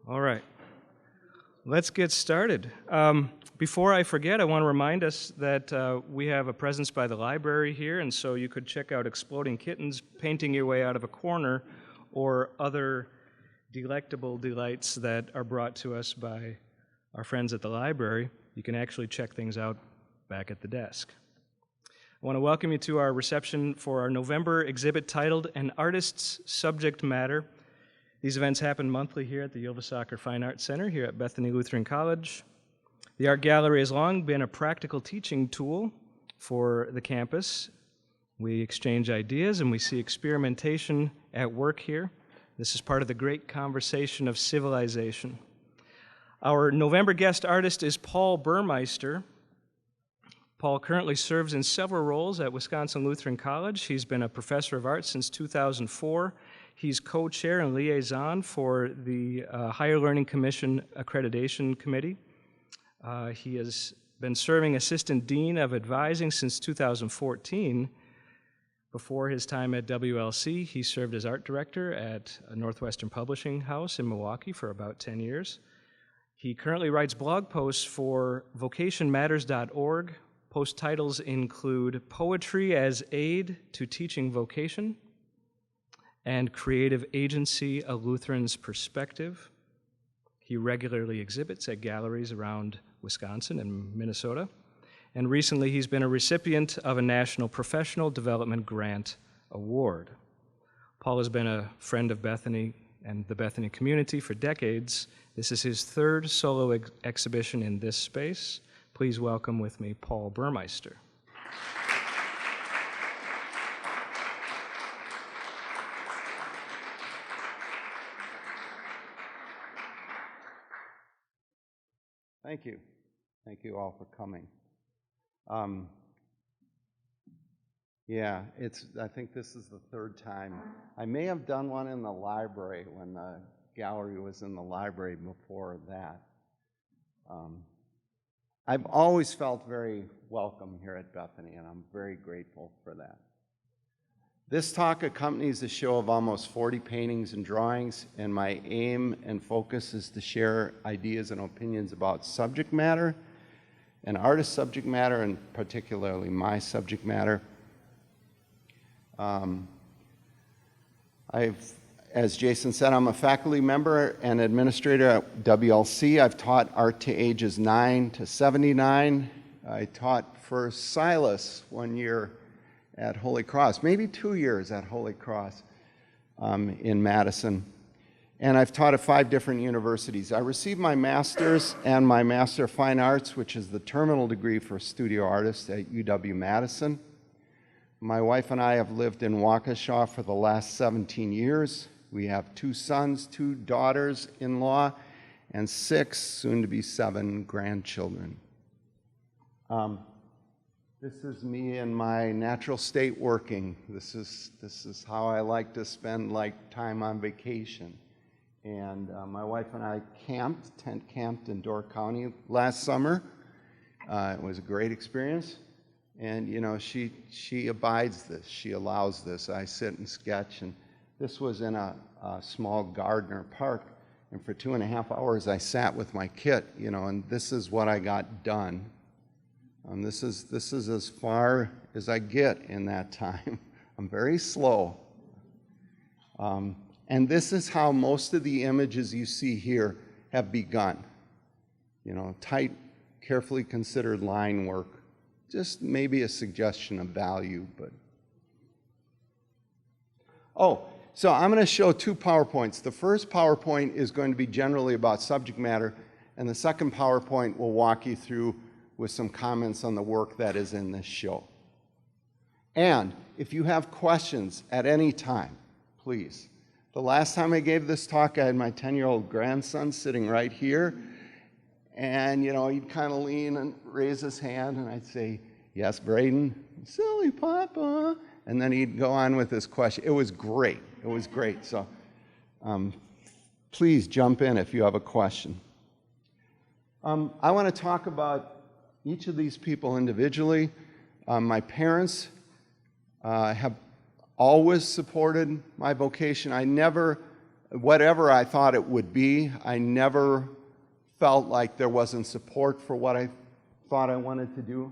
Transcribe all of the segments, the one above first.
All right, let's get started. Before I forget, I want to remind us that we have a presence by the library here, and so you could check out Exploding Kittens, Painting Your Way Out of a Corner, or other delectable delights that are brought to us by our friends at the library. You can actually check things out back at the desk. I want to welcome you to our reception for our November exhibit titled An Artist's Subject Matter. These events happen monthly here at the Ylva Fine Arts Center here at Bethany Lutheran College. The Art Gallery has long been a practical teaching tool for the campus. We exchange ideas and we see experimentation at work here. This is part of the great conversation of civilization. Our November guest artist is Paul Burmeister. Paul currently serves in several roles at Wisconsin Lutheran College. He's been a professor of art since 2004. He's co-chair and liaison for the Higher Learning Commission Accreditation Committee. He has been serving assistant dean of advising since 2014. Before his time at WLC, he served as art director at Northwestern Publishing House in Milwaukee for about 10 years. He currently writes blog posts for vocationmatters.org. Post titles include Poetry as Aid to Teaching Vocation and Creative Agency, A Lutheran's Perspective. He regularly exhibits at galleries around Wisconsin and Minnesota. And recently he's been a recipient of a National Professional Development Grant Award. Paul has been a friend of Bethany and the Bethany community for decades. This is his third solo exhibition in this space. Please welcome with me Paul Burmeister. Thank you. Thank you all for coming. I think this is the third time. I may have done one in the library when the gallery was in the library before that. I've always felt very welcome here at Bethany, and I'm very grateful for that. This talk accompanies a show of almost 40 paintings and drawings, and my aim and focus is to share ideas and opinions about subject matter, and artist subject matter, and particularly my subject matter. As Jason said, I'm a faculty member and administrator at WLC. I've taught art to ages 9 to 79. I taught for Silas 1 year at Holy Cross, maybe 2 years at Holy Cross in Madison. And I've taught at 5 different universities. I received my master's and my Master of Fine Arts, which is the terminal degree for studio artists at UW-Madison. My wife and I have lived in Waukesha for the last 17 years. We have 2 sons, 2 daughters-in-law, and 6, soon to be 7, grandchildren. This is me in my natural state working. This is how I like to spend time on vacation. And my wife and I tent camped in Door County last summer. It was a great experience. And she abides this, she allows this. I sit and sketch, and this was in a small Gardner Park. And for 2.5 hours I sat with my kit, and this is what I got done. This is as far as I get in that time. I'm very slow. And this is how most of the images you see here have begun. Tight, carefully considered line work. Just maybe a suggestion of value, but. So I'm going to show 2 PowerPoints. The first PowerPoint is going to be generally about subject matter, and the second PowerPoint will walk you through with some comments on the work that is in this show. And if you have questions at any time, please. The last time I gave this talk, I had my 10-year-old grandson sitting right here, and he'd kind of lean and raise his hand, and I'd say, "Yes, Braden." "Silly Papa." And then he'd go on with his question. It was great. It was great. So please jump in if you have a question. I want to talk about each of these people individually. My parents have always supported my vocation. I never whatever I thought it would be. I never felt like there wasn't support for what I thought I wanted to do.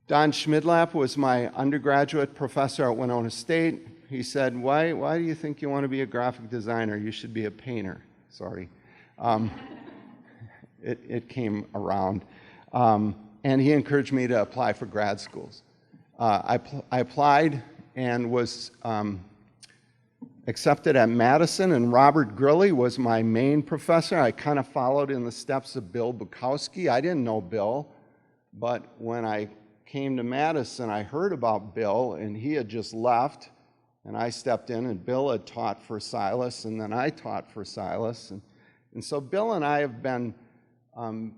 Don Schmidlap was my undergraduate professor at Winona State. He said, why do you think you want to be a graphic designer? You should be a painter. Sorry. It came around. And he encouraged me to apply for grad schools. I applied and was accepted at Madison, and Robert Grilly was my main professor. I kind of followed in the steps of Bill Bukowski. I didn't know Bill, but when I came to Madison, I heard about Bill, and he had just left, and I stepped in, and Bill had taught for Silas, and then I taught for Silas. And so Bill and I have been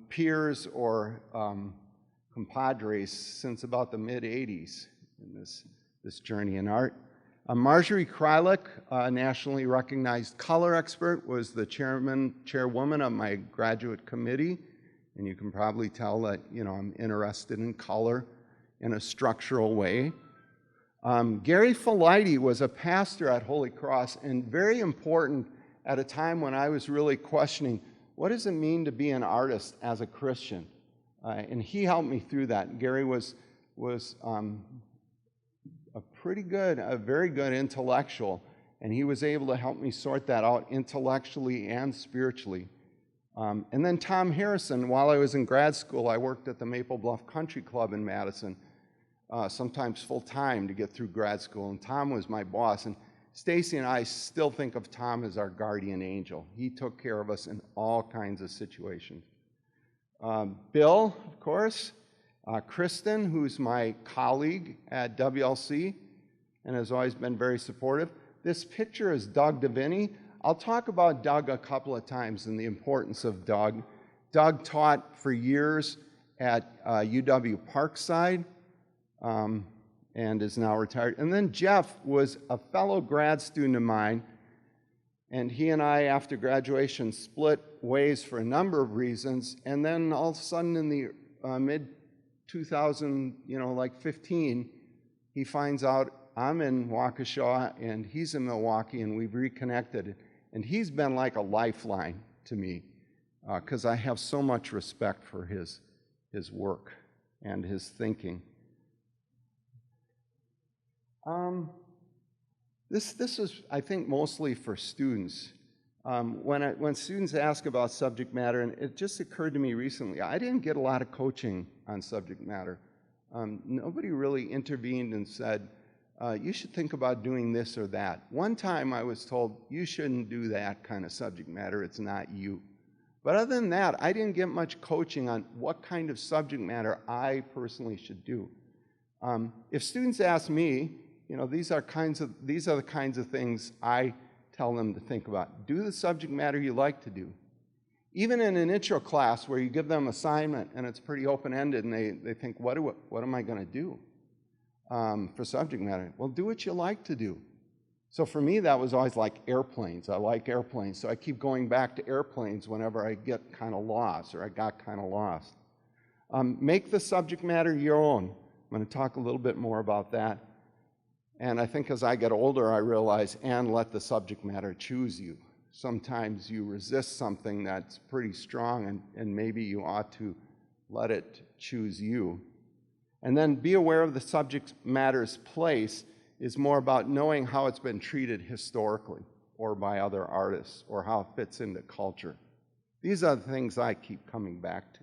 peers or compadres since about the mid-'80s in this journey in art. Marjorie Krylik, a nationally recognized color expert, was the chairwoman of my graduate committee, and you can probably tell that, I'm interested in color in a structural way. Gary Felighty was a pastor at Holy Cross, and very important at a time when I was really questioning, what does it mean to be an artist as a Christian? And he helped me through that. Gary was a very good intellectual, and he was able to help me sort that out intellectually and spiritually. And then Tom Harrison, while I was in grad school, I worked at the Maple Bluff Country Club in Madison, sometimes full-time to get through grad school, and Tom was my boss. And Stacy and I still think of Tom as our guardian angel. He took care of us in all kinds of situations. Bill, of course, Kristen, who's my colleague at WLC and has always been very supportive. This picture is Doug DeVinny. I'll talk about Doug a couple of times and the importance of Doug. Doug taught for years at UW Parkside and is now retired. And then Jeff was a fellow grad student of mine, and he and I, after graduation, split ways for a number of reasons. And then all of a sudden in the mid-2000, 15, he finds out I'm in Waukesha and he's in Milwaukee, and we've reconnected. And he's been like a lifeline to me because I have so much respect for his work and his thinking. This is, I think, mostly for students. When students ask about subject matter, and it just occurred to me recently, I didn't get a lot of coaching on subject matter. Nobody really intervened and said, you should think about doing this or that. One time I was told, you shouldn't do that kind of subject matter, it's not you. But other than that, I didn't get much coaching on what kind of subject matter I personally should do. If students ask me, these are the kinds of things I tell them to think about. Do the subject matter you like to do. Even in an intro class where you give them assignment and it's pretty open-ended and they think, what am I going to do for subject matter? Well, do what you like to do. So for me, that was always like airplanes. I like airplanes, so I keep going back to airplanes whenever I get kind of lost or I got kind of lost. Make the subject matter your own. I'm going to talk a little bit more about that. And I think as I get older, I realize, and let the subject matter choose you. Sometimes you resist something that's pretty strong, and maybe you ought to let it choose you. And then be aware of the subject matter's place is more about knowing how it's been treated historically or by other artists or how it fits into culture. These are the things I keep coming back to.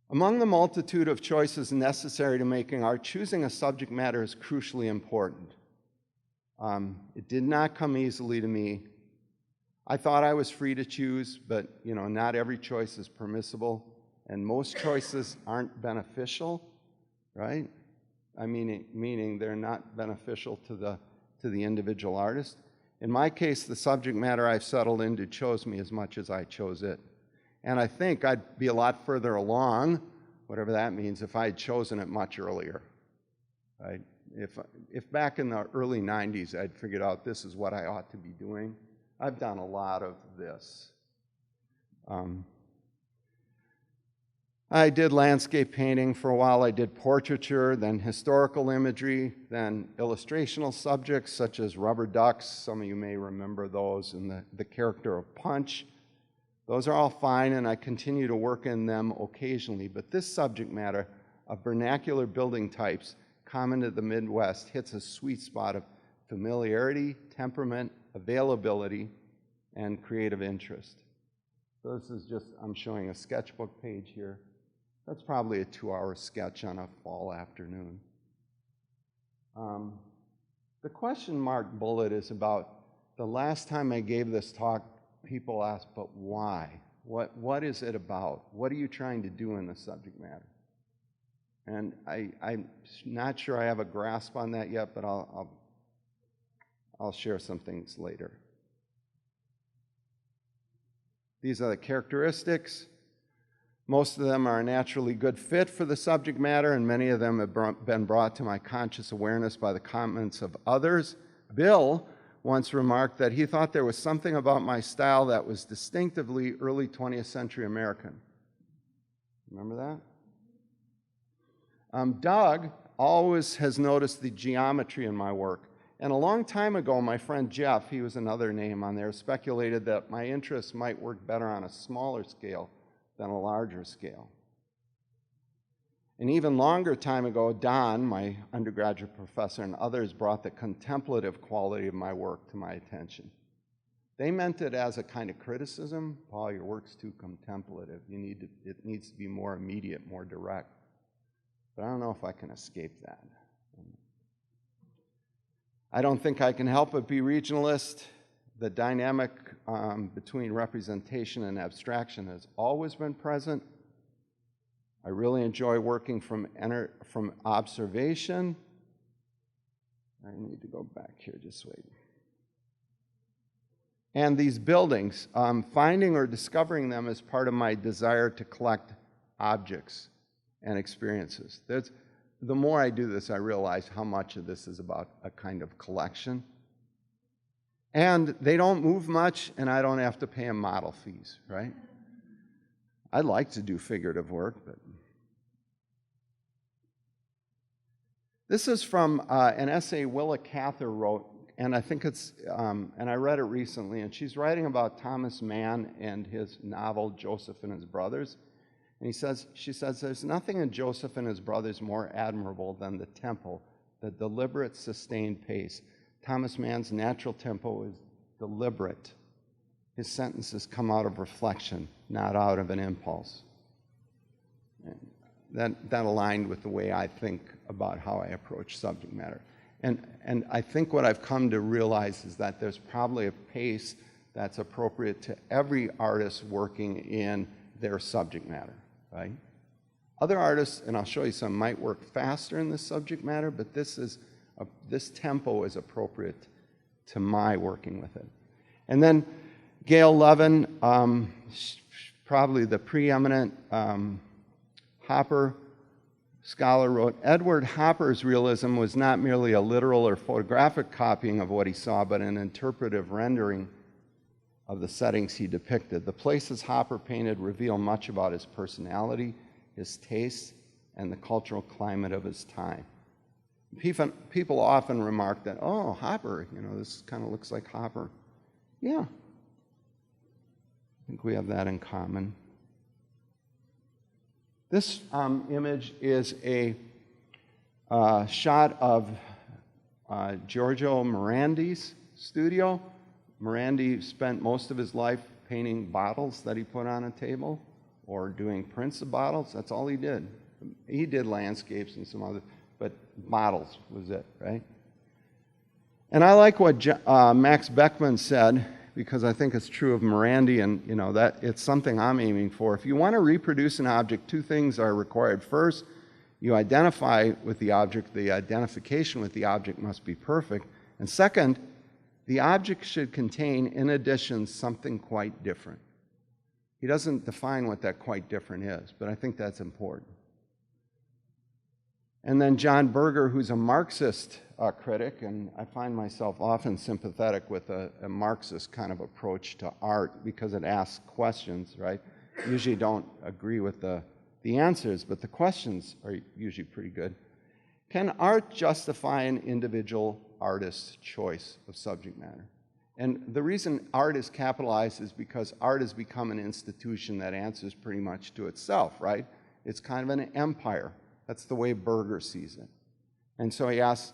Among the multitude of choices necessary to making art, choosing a subject matter is crucially important. It did not come easily to me. I thought I was free to choose, but not every choice is permissible, and most choices aren't beneficial, right? Meaning they're not beneficial to the individual artist. In my case, the subject matter I've settled into chose me as much as I chose it. And I think I'd be a lot further along, whatever that means, if I had chosen it much earlier. Right? If back in the early 90s I'd figured out this is what I ought to be doing, I've done a lot of this. I did landscape painting for a while. I did portraiture, then historical imagery, then illustrational subjects such as rubber ducks. Some of you may remember those, and the character of Punch. Those are all fine, and I continue to work in them occasionally. But this subject matter of vernacular building types common to the Midwest hits a sweet spot of familiarity, temperament, availability, and creative interest. So this is just, I'm showing a sketchbook page here. That's probably a 2-hour sketch on a fall afternoon. The question mark bullet is about the last time I gave this talk, people asked, but why? What is it about? What are you trying to do in the subject matter? And I'm not sure I have a grasp on that yet, but I'll share some things later. These are the characteristics. Most of them are a naturally good fit for the subject matter, and many of them have been brought to my conscious awareness by the comments of others. Bill once remarked that he thought there was something about my style that was distinctively early 20th century American. Remember that? Doug always has noticed the geometry in my work. And a long time ago, my friend Jeff, he was another name on there, speculated that my interests might work better on a smaller scale than a larger scale. An even longer time ago, Don, my undergraduate professor, and others brought the contemplative quality of my work to my attention. They meant it as a kind of criticism. Paul, your work's too contemplative. It needs to be more immediate, more direct. But I don't know if I can escape that. I don't think I can help but be regionalist. The dynamic between representation and abstraction has always been present. I really enjoy working from observation. I need to go back here, just wait. And these buildings, finding or discovering them is part of my desire to collect objects and experiences. The more I do this, I realize how much of this is about a kind of collection. And they don't move much, and I don't have to pay them model fees, right? I'd like to do figurative work, but... This is from an essay Willa Cather wrote, and I think it's, and I read it recently, and she's writing about Thomas Mann and his novel, Joseph and His Brothers. And she says, there's nothing in Joseph and his brothers more admirable than the tempo, the deliberate, sustained pace. Thomas Mann's natural tempo is deliberate. His sentences come out of reflection, not out of an impulse. And that aligned with the way I think about how I approach subject matter. And I think what I've come to realize is that there's probably a pace that's appropriate to every artist working in their subject matter, right? Other artists, and I'll show you some, might work faster in this subject matter, but this tempo is appropriate to my working with it. And then Gail Levin, probably the preeminent Hopper scholar, wrote, Edward Hopper's realism was not merely a literal or photographic copying of what he saw, but an interpretive rendering of the settings he depicted. The places Hopper painted reveal much about his personality, his tastes, and the cultural climate of his time. People often remark that, oh, Hopper, this kind of looks like Hopper. Yeah, I think we have that in common. This image is a shot of Giorgio Morandi's studio. Morandi spent most of his life painting bottles that he put on a table or doing prints of bottles. That's all he did. He did landscapes and some other, but bottles was it, right? And I like what Max Beckman said, because I think it's true of Morandi, and that it's something I'm aiming for. If you want to reproduce an object, two things are required. First, you identify with the object. The identification with the object must be perfect. And second, the object should contain, in addition, something quite different. He doesn't define what that quite different is, but I think that's important. And then John Berger, who's a Marxist critic, and I find myself often sympathetic with a Marxist kind of approach to art because it asks questions, right? Usually don't agree with the the answers, but the questions are usually pretty good. Can art justify an individual artist's choice of subject matter? And the reason art is capitalized is because art has become an institution that answers pretty much to itself, right? It's kind of an empire. That's the way Berger sees it. And so he asks,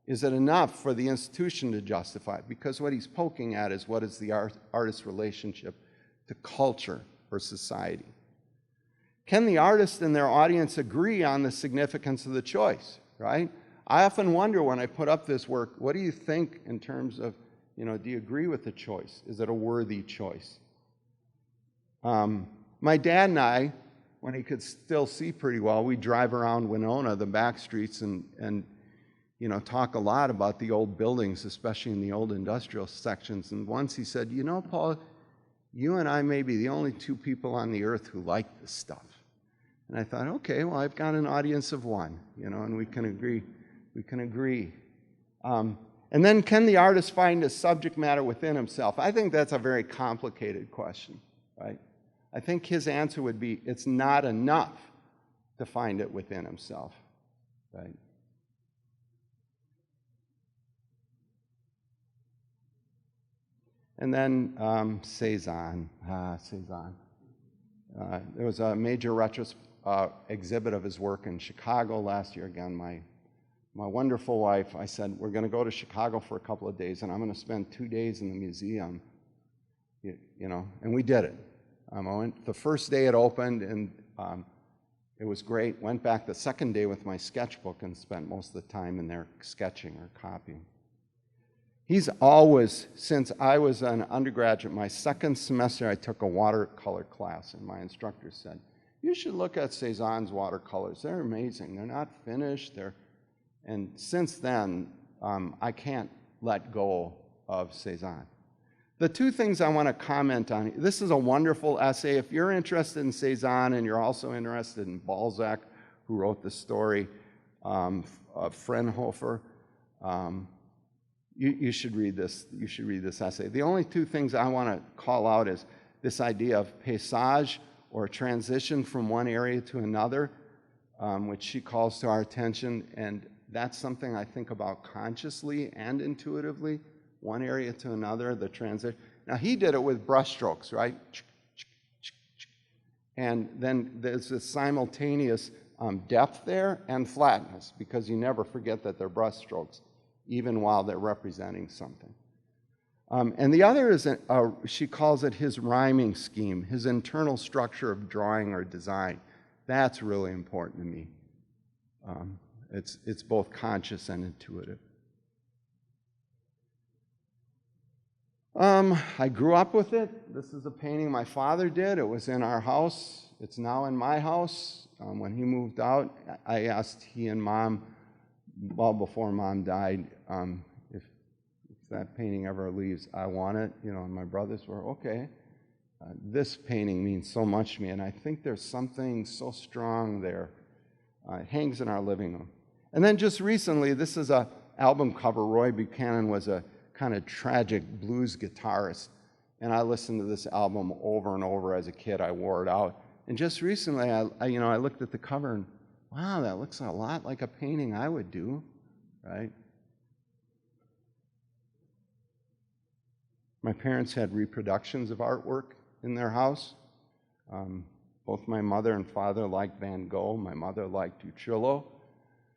is it enough for the institution to justify it? Because what he's poking at is what is the artist's relationship to culture or society? Can the artist and their audience agree on the significance of the choice, right? I often wonder when I put up this work, what do you think in terms of, do you agree with the choice? Is it a worthy choice? My dad and I, when he could still see pretty well, we drive around Winona, the back streets, and talk a lot about the old buildings, especially in the old industrial sections. And once he said, Paul, you and I may be the only two people on the earth who like this stuff. And I thought, okay, well, I've got an audience of one, and we can agree. We can agree. And then can the artist find a subject matter within himself? I think that's a very complicated question, right? I think his answer would be, it's not enough to find it within himself, right? And then Cezanne. Cezanne. There was a major exhibit of his work in Chicago last year. Again, my wonderful wife, I said, we're going to go to Chicago for a couple of days, and I'm going to spend 2 days in the museum, and we did it. I went the first day it opened, and it was great. Went back the second day with my sketchbook and spent most of the time in there sketching or copying. He's always, since I was an undergraduate, my second semester I took a watercolor class, and my instructor said, you should look at Cezanne's watercolors. They're amazing. They're not finished. And since then, I can't let go of Cezanne. The two things I want to comment on, this is a wonderful essay. If you're interested in Cezanne and you're also interested in Balzac, who wrote the story of Fraunhofer, you should read this. You should read this essay. The only two things I want to call out is this idea of passage, or transition from one area to another, which she calls to our attention, and that's something I think about consciously and intuitively, one area to another, the transition. Now, he did it with brushstrokes, right? And then there's this simultaneous depth there and flatness, because you never forget that they're brushstrokes, even while they're representing something. And the other is, she calls it his rhyming scheme, his internal structure of drawing or design. That's really important to me. It's both conscious and intuitive. I grew up with it. This is a painting my father did. It was in our house. It's now in my house. When he moved out, I asked he and Mom, well before Mom died, if that painting ever leaves, I want it. And my brothers were, okay. This painting means so much to me, and I think there's something so strong there. It hangs in our living room. And then just recently, this is an album cover. Roy Buchanan was a kind of tragic blues guitarist, and I listened to this album over and over as a kid. I wore it out. And just recently, I looked at the cover and, wow, that looks a lot like a painting I would do, right? My parents had reproductions of artwork in their house. Both my mother and father liked Van Gogh. My mother liked Uccello.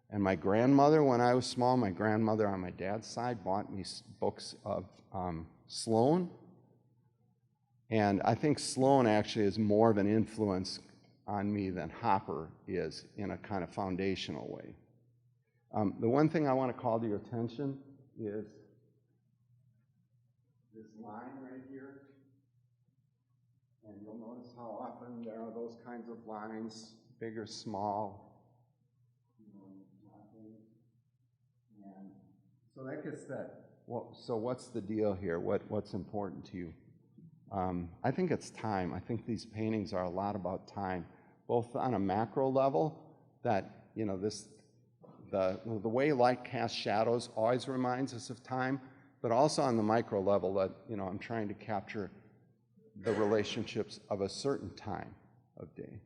And my grandmother, when I was small, my grandmother on my dad's side bought me books of Sloane. And I think Sloane actually is more of an influence on me than Hopper is in a kind of foundational way. The one thing I want to call to your attention is this line right here. And you'll notice how often there are those kinds of lines, big or small. And so that gets that. Well, so what's the deal here? What's important to you? I think it's time. I think these paintings are a lot about time, both on a macro level, that the way light casts shadows always reminds us of time, but also on the micro level that I'm trying to capture the relationships of a certain time of day.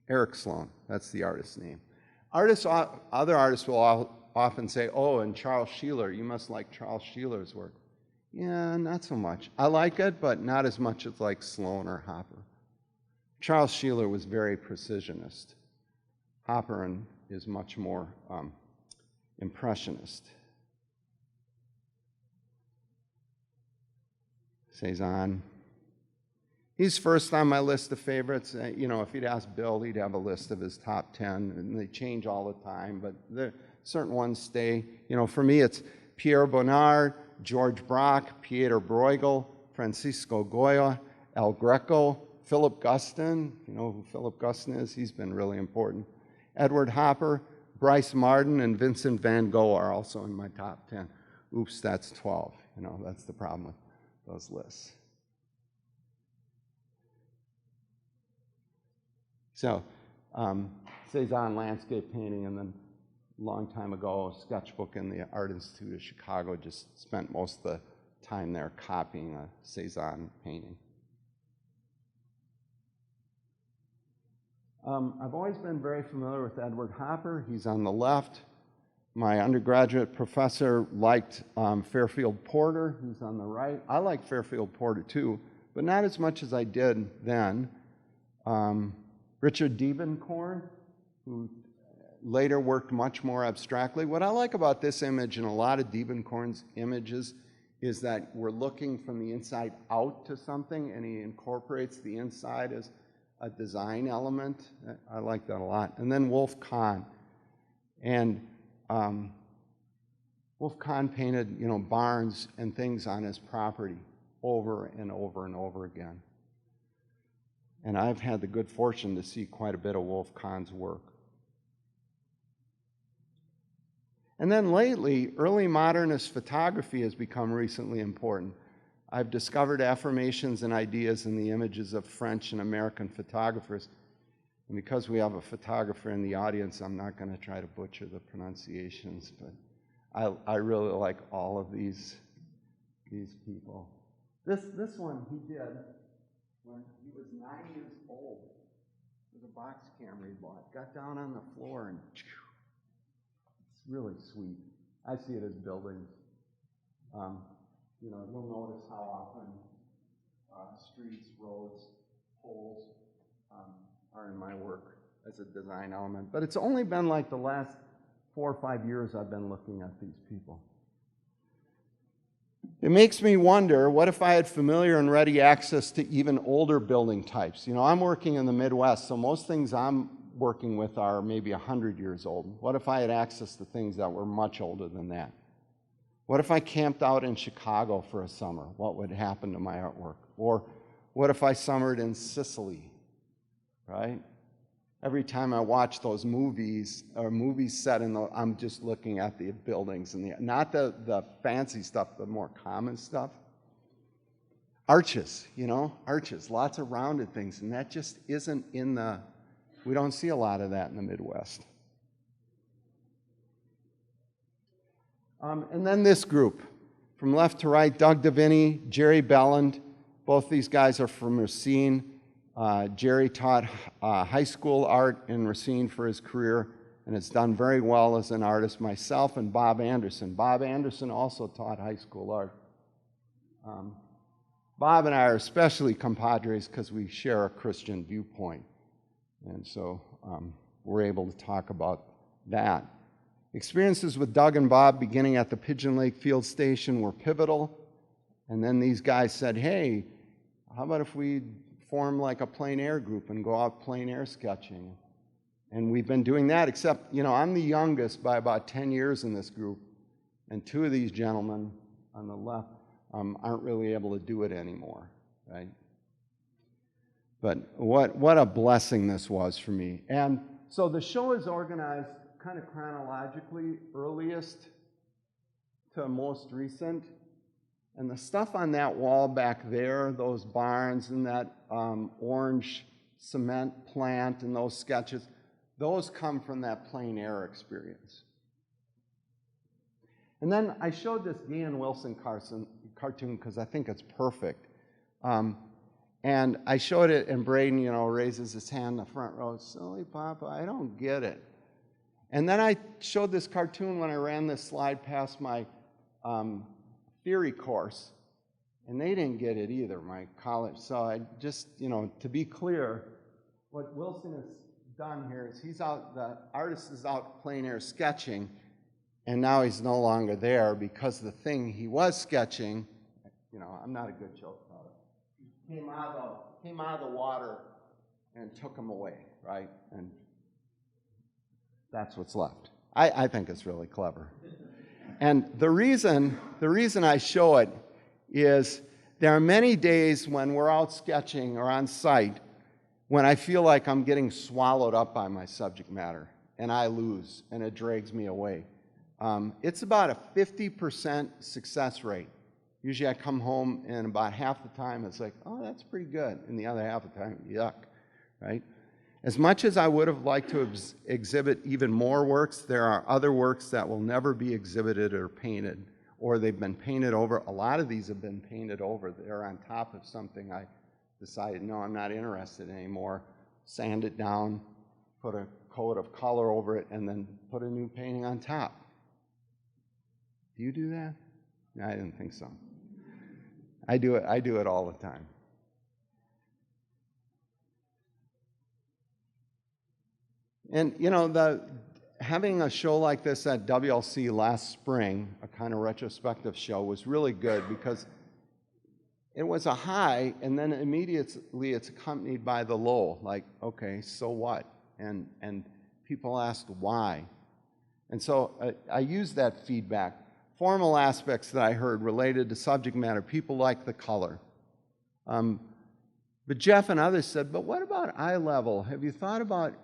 Eric Sloan, that's the artist's name. Other artists will often say, oh, and Charles Sheeler, you must like Charles Sheeler's work. Yeah, not so much. I like it, but not as much as like Sloan or Hopper. Charles Sheeler was very precisionist. Hopper is much more impressionist. Cezanne. He's first on my list of favorites. You know, if you'd ask Bill, he'd have a list of his top 10, and they change all the time, but certain ones stay. You know, for me, it's Pierre Bonnard, George Braque, Pieter Bruegel, Francisco Goya, El Greco, Philip Guston. You know who Philip Guston is? He's been really important. Edward Hopper, Bryce Marden, and Vincent van Gogh are also in my top 10. Oops, that's 12. You know, that's the problem with those lists. So, Cezanne landscape painting, and then a long time ago, a sketchbook in the Art Institute of Chicago, just spent most of the time there copying a Cezanne painting. I've always been very familiar with Edward Hopper. He's on the left. My undergraduate professor liked Fairfield Porter, who's on the right. I like Fairfield Porter too, but not as much as I did then. Richard Diebenkorn, who later worked much more abstractly. What I like about this image and a lot of Diebenkorn's images is that we're looking from the inside out to something, and he incorporates the inside as a design element. I like that a lot. And then Wolf Kahn. And Wolf Kahn painted, you know, barns and things on his property over and over and over again. And I've had the good fortune to see quite a bit of Wolf Kahn's work. And then lately, early modernist photography has become recently important. I've discovered affirmations and ideas in the images of French and American photographers. And because we have a photographer in the audience, I'm not going to try to butcher the pronunciations, but I really like all of these people. This one he did when he was 9 years old with a box camera he bought. Got down on the floor and it's really sweet. I see it as buildings. You know, you'll notice how often streets, roads, poles are in my work as a design element. But it's only been like the last 4 or 5 years I've been looking at these people. It makes me wonder, what if I had familiar and ready access to even older building types? You know, I'm working in the Midwest, so most things I'm working with are maybe 100 years old. What if I had access to things that were much older than that? What if I camped out in Chicago for a summer? What would happen to my artwork? Or what if I summered in Sicily, right? Every time I watch those movies, or movies set in the, I'm just looking at the buildings and not the fancy stuff, the more common stuff. Arches, you know, arches, lots of rounded things, and that just isn't in the, we don't see a lot of that in the Midwest. And then this group, from left to right, Doug Deviney, Jerry Belland, both these guys are from Racine. Jerry taught high school art in Racine for his career and has done very well as an artist. Myself and Bob Anderson. Bob Anderson also taught high school art. Bob and I are especially compadres because we share a Christian viewpoint. And so we're able to talk about that. Experiences with Doug and Bob beginning at the Pigeon Lake Field Station were pivotal. And then these guys said, hey, how about if we form like a plein air group and go out plein air sketching? And we've been doing that, except, you know, I'm the youngest by about 10 years in this group. And two of these gentlemen on the left aren't really able to do it anymore, right? But what a blessing this was for me. And so the show is organized kind of chronologically, earliest to most recent. And the stuff on that wall back there, those barns and that orange cement plant and those sketches, those come from that plein air experience. And then I showed this Dan Wilson cartoon because I think it's perfect. And And I showed it, and Braden, raises his hand in the front row. Silly Papa, I don't get it. And then I showed this cartoon when I ran this slide past my theory course, and they didn't get it either, my college. So I just, to be clear, what Wilson has done here is the artist is out plein air sketching, and now he's no longer there because the thing he was sketching, I'm not a good joke about it, came out of the water and took him away, right? And that's what's left. I think it's really clever. And the reason I show it is there are many days when we're out sketching or on site when I feel like I'm getting swallowed up by my subject matter, and I lose, and it drags me away. It's about a 50% success rate. Usually I come home, and about half the time it's like, oh, that's pretty good, and the other half of the time, yuck, right? As much as I would have liked to exhibit even more works, there are other works that will never be exhibited or painted, or they've been painted over. A lot of these have been painted over. They're on top of something I decided, no, I'm not interested anymore. Sand it down, put a coat of color over it, and then put a new painting on top. Do you do that? No, I didn't think so. I do it all the time. And having a show like this at WLC last spring, a kind of retrospective show, was really good because it was a high, and then immediately it's accompanied by the low. Like, okay, so what? And people asked why. And so I used that feedback. Formal aspects that I heard related to subject matter. People like the color. But Jeff and others said, but what about eye level? Have you thought about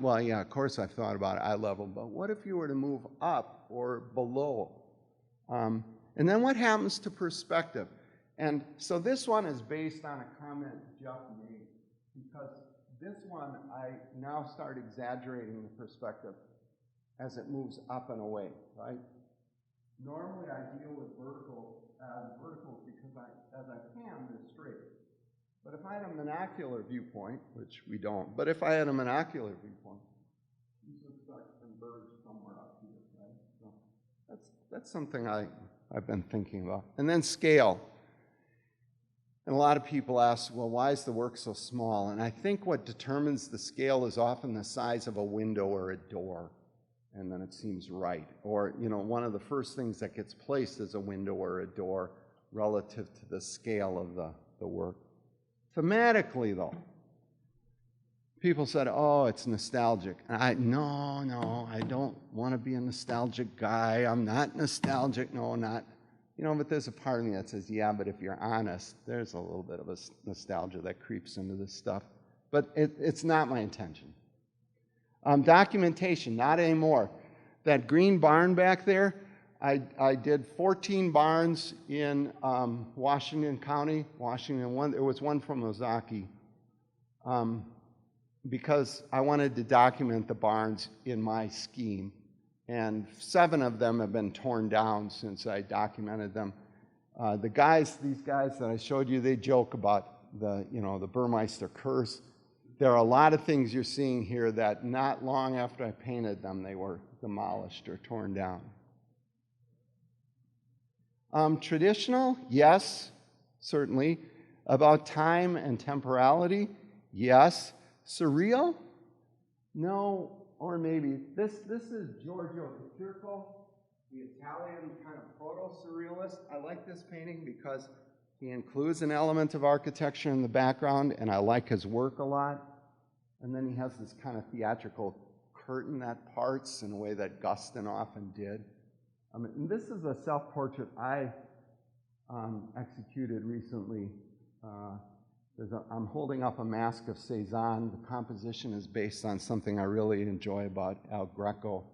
well, yeah, of course I've thought about eye level, but what if you were to move up or below? And then what happens to perspective? And so this one is based on a comment Jeff made, because this one I now start exaggerating the perspective as it moves up and away, right? Normally I deal with verticals because as I can, they're straight. But if I had a monocular viewpoint, which we don't, but if I had a monocular viewpoint, these would start to converge somewhere up here, right? So that's something I've been thinking about. And then scale. And a lot of people ask, well, why is the work so small? And I think what determines the scale is often the size of a window or a door, and then it seems right. Or, one of the first things that gets placed is a window or a door relative to the scale of the work. Thematically, though, people said, oh, it's nostalgic. And no, I don't want to be a nostalgic guy. I'm not nostalgic. No, not. But there's a part of me that says, yeah, but if you're honest, there's a little bit of a nostalgia that creeps into this stuff. But it's not my intention. Documentation, not anymore. That green barn back there, I did 14 barns in Washington County, Washington. There was one from Ozaki, because I wanted to document the barns in my scheme. And 7 of them have been torn down since I documented them. These guys that I showed you, they joke about the Burmeister curse. There are a lot of things you're seeing here that not long after I painted them, they were demolished or torn down. Traditional, yes, certainly. About time and temporality, yes. Surreal? No, or maybe. This is Giorgio Chirico, the Italian kind of proto-surrealist. I like this painting because he includes an element of architecture in the background, and I like his work a lot. And then he has this kind of theatrical curtain that parts in a way that Guston often did. And this is a self-portrait I executed recently. I'm holding up a mask of Cézanne. The composition is based on something I really enjoy about El Greco,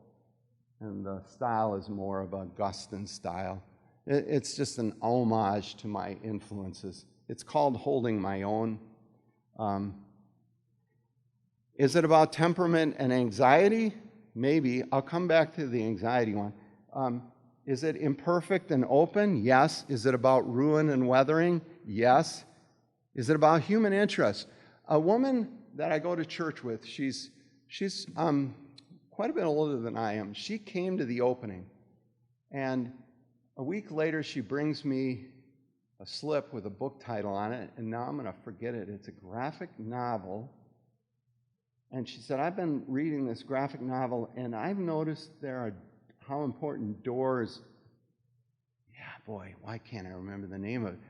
and the style is more of a Guston style. It's just an homage to my influences. It's called Holding My Own. Is it about temperament and anxiety? Maybe. I'll come back to the anxiety one. Is it imperfect and open? Yes. Is it about ruin and weathering? Yes. Is it about human interest? A woman that I go to church with, she's quite a bit older than I am. She came to the opening, and a week later she brings me a slip with a book title on it, and now I'm going to forget it. It's a graphic novel. And she said, I've been reading this graphic novel, and I've noticed how important doors, boy, why can't I remember the name of it?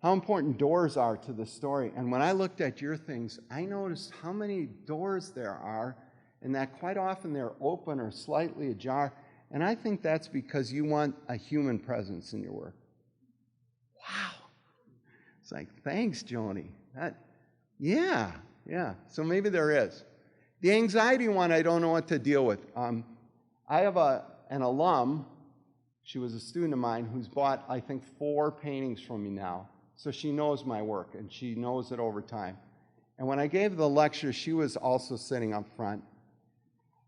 How important doors are to the story. And when I looked at your things, I noticed how many doors there are, and that quite often they're open or slightly ajar. And I think that's because you want a human presence in your work. Wow. It's like, thanks, Joni. Yeah. So maybe there is. The anxiety one, I don't know what to deal with. I have an alum. She was a student of mine who's bought, I think, 4 paintings from me now. So she knows my work, and she knows it over time. And when I gave the lecture, she was also sitting up front.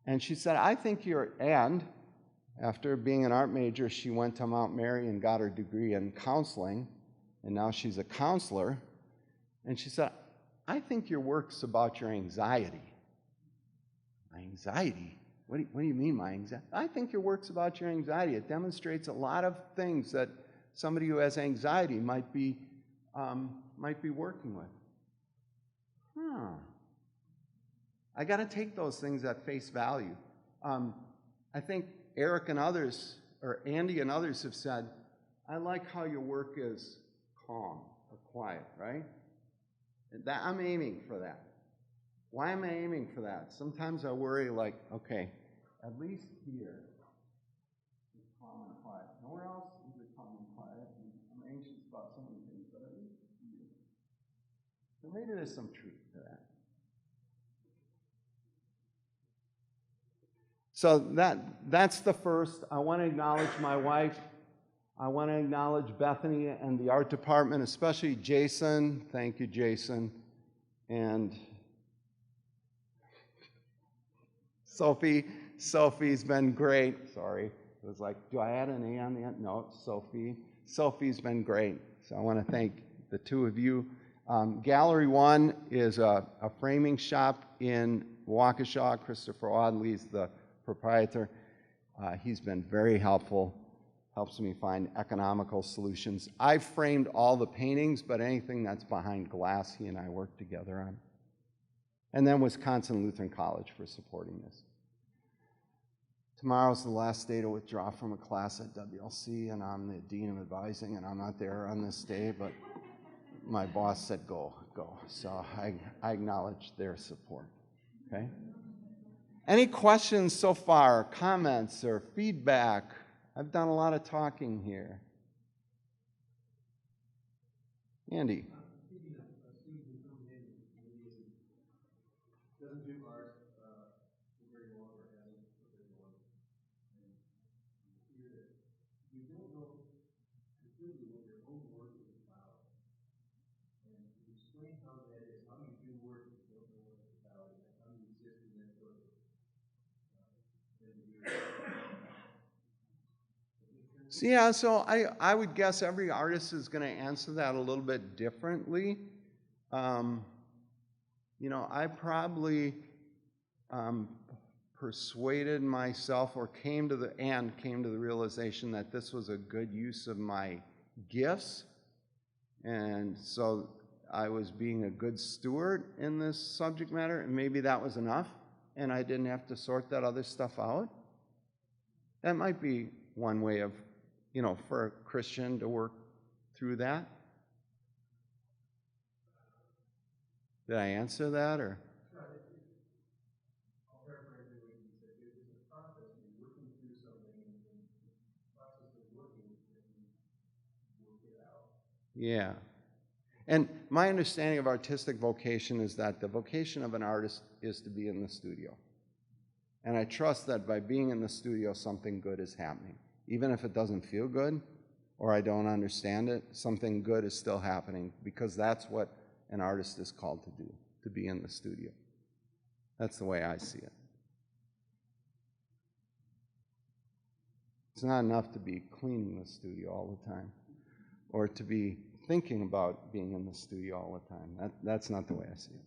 And she said, and after being an art major, she went to Mount Mary and got her degree in counseling, and now she's a counselor. And she said, I think your work's about your anxiety. My anxiety? What do you mean, my anxiety? I think your work's about your anxiety. It demonstrates a lot of things that somebody who has anxiety might be working with. I got to take those things at face value. I think Eric and others, or Andy and others have said, I like how your work is calm or quiet, right? I'm aiming for that. Why am I aiming for that? Sometimes I worry like, okay, at least here, it's calm and quiet. Nowhere else is it calm and quiet. I'm anxious about so many things, but at least here. So maybe there's some truth to that. So that's the first. I want to acknowledge my wife. I want to acknowledge Bethany and the art department, especially Jason. Thank you, Jason. And Sophie. Sophie's been great. Sorry. It was like, do I add an A on the end? No, Sophie. Sophie's been great. So I want to thank the two of you. Gallery 1 is a framing shop in Waukesha. Christopher Audley's the proprietor. He's been very helpful, helps me find economical solutions. I've framed all the paintings, but anything that's behind glass, he and I work together on. And then Wisconsin Lutheran College for supporting this. Tomorrow's the last day to withdraw from a class at WLC, and I'm the Dean of Advising, and I'm not there on this day, but my boss said go. So I acknowledge their support, okay? Any questions so far, comments or feedback? I've done a lot of talking here. Andy. Doesn't do art very well or hasn't for very long. And you don't know completely what your own work is about. And to explain how that is, how you do work you don't know what it's about, and how you exist in that sort of Yeah, so I would guess every artist is going to answer that a little bit differently. I probably persuaded myself or came to the realization that this was a good use of my gifts, and so I was being a good steward in this subject matter, and maybe that was enough, and I didn't have to sort that other stuff out. That might be one way of, for a Christian to work through that. Did I answer that, or? I'll paraphrase it what you said. It's a process. You're working through something, and the process of working, you work it out. Yeah. And my understanding of artistic vocation is that the vocation of an artist is to be in the studio. And I trust that by being in the studio, something good is happening. Even if it doesn't feel good or I don't understand it, something good is still happening, because that's what an artist is called to do, to be in the studio. That's the way I see it. It's not enough to be cleaning the studio all the time or to be thinking about being in the studio all the time. That's not the way I see it.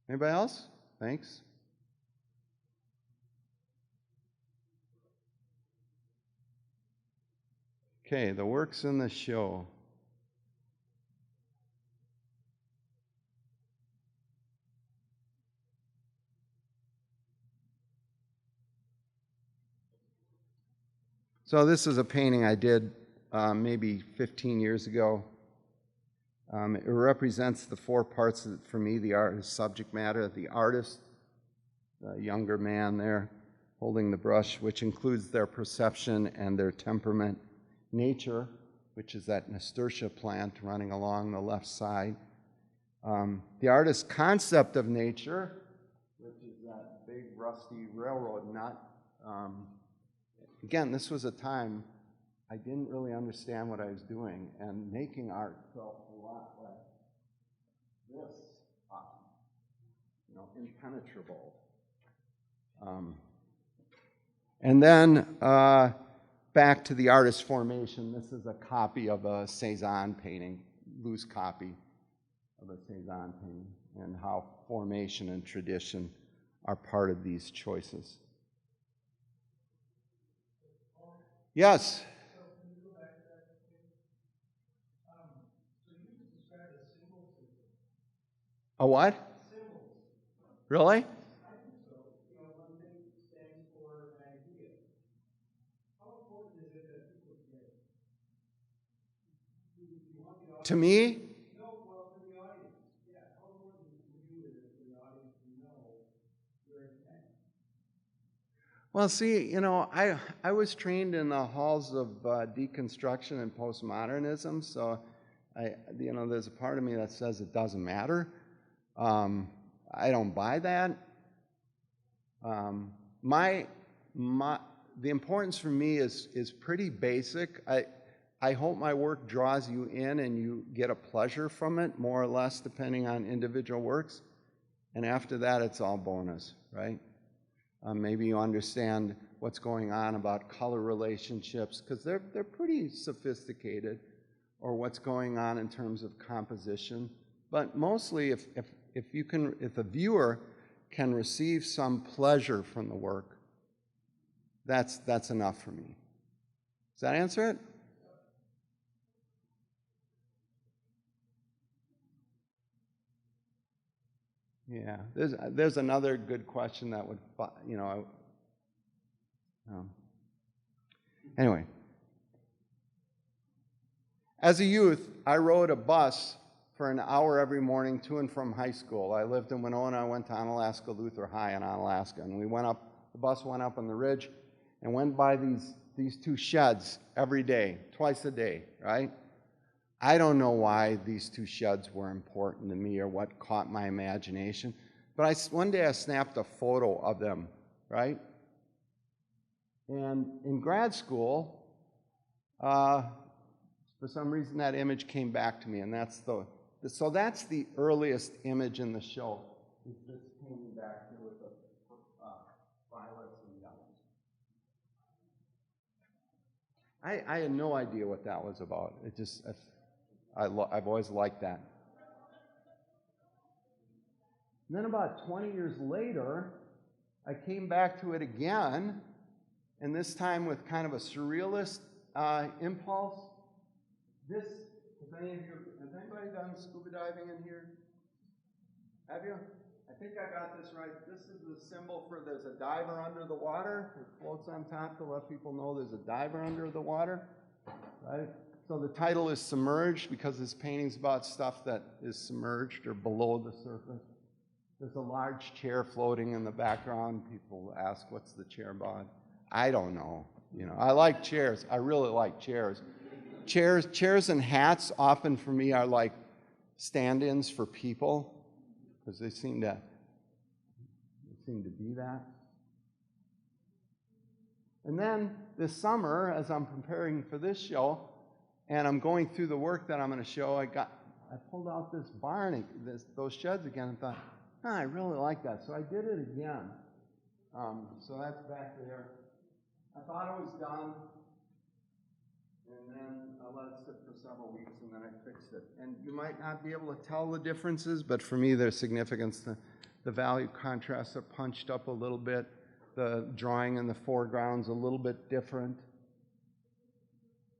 Anybody else? Thanks. Okay, the works in the show. So this is a painting I did maybe 15 years ago. It represents the four parts for me: the artist, subject matter, the artist, the younger man there holding the brush, which includes their perception and their temperament; nature, which is that nasturtia plant running along the left side; the artist's concept of nature, which is that big rusty railroad nut. Again, this was a time I didn't really understand what I was doing, and making art felt a lot like this, impenetrable. And then back to the artist's formation. This is a copy of a Cézanne painting, loose copy of a Cézanne painting, and how formation and tradition are part of these choices. Yes? So can you go back to that? So you just described a symbol system. A what? Symbols. Really? I think so. One thing stands for an idea. How important is it that people get it? Do you want the audience? To me? No, well, for the audience. Yeah, how important for you is it for the audience to know your intent? Well, see, I was trained in the halls of deconstruction and postmodernism, so there's a part of me that says it doesn't matter. I don't buy that. The importance for me is pretty basic. I hope my work draws you in and you get a pleasure from it, more or less, depending on individual works. And after that, it's all bonus, right? Maybe you understand what's going on about color relationships, because they're pretty sophisticated, or what's going on in terms of composition. But mostly, if a viewer can receive some pleasure from the work, that's enough for me. Does that answer it? Yeah, there's another good question that would, anyway. As a youth, I rode a bus for an hour every morning to and from high school. I lived in Winona. I went to Onalaska Lutheran High in Onalaska, and the bus went up on the ridge and went by these two sheds every day, twice a day, right? I don't know why these two sheds were important to me or what caught my imagination, but one day I snapped a photo of them, right? And in grad school, for some reason that image came back to me, and that's the earliest image in the show. It's this painting back here with the violets and yellows. I had no idea what that was about. I've always liked that. And then about 20 years later, I came back to it again, and this time with kind of a surrealist impulse. Has anybody done scuba diving in here? Have you? I think I got this right. This is the symbol for there's a diver under the water. It floats on top to let people know there's a diver under the water, right? So the title is Submerged because this painting's about stuff that is submerged or below the surface. There's a large chair floating in the background. People ask, what's the chair about? I don't know. I like chairs. I really like chairs. Chairs and hats often for me are like stand-ins for people because they seem to be that. And then this summer, as I'm preparing for this show, and I'm going through the work that I'm going to show, I pulled out this barn, those sheds again, and thought, I really like that. So I did it again. So that's back there. I thought it was done. And then I let it sit for several weeks, and then I fixed it. And you might not be able to tell the differences, but for me, there's significance. The value contrasts are punched up a little bit. The drawing in the foreground's a little bit different.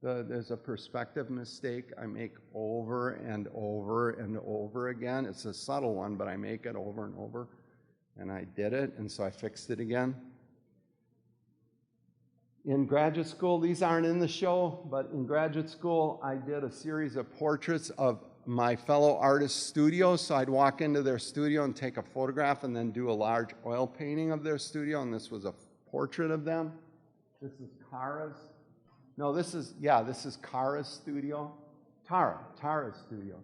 There's a perspective mistake I make over and over and over again. It's a subtle one, but I make it over and over. And I did it, and so I fixed it again. In graduate school, these aren't in the show, but in graduate school, I did a series of portraits of my fellow artists' studios. So I'd walk into their studio and take a photograph and then do a large oil painting of their studio, and this was a portrait of them. This is Kara's. No, this is Kara's studio. Tara's studio.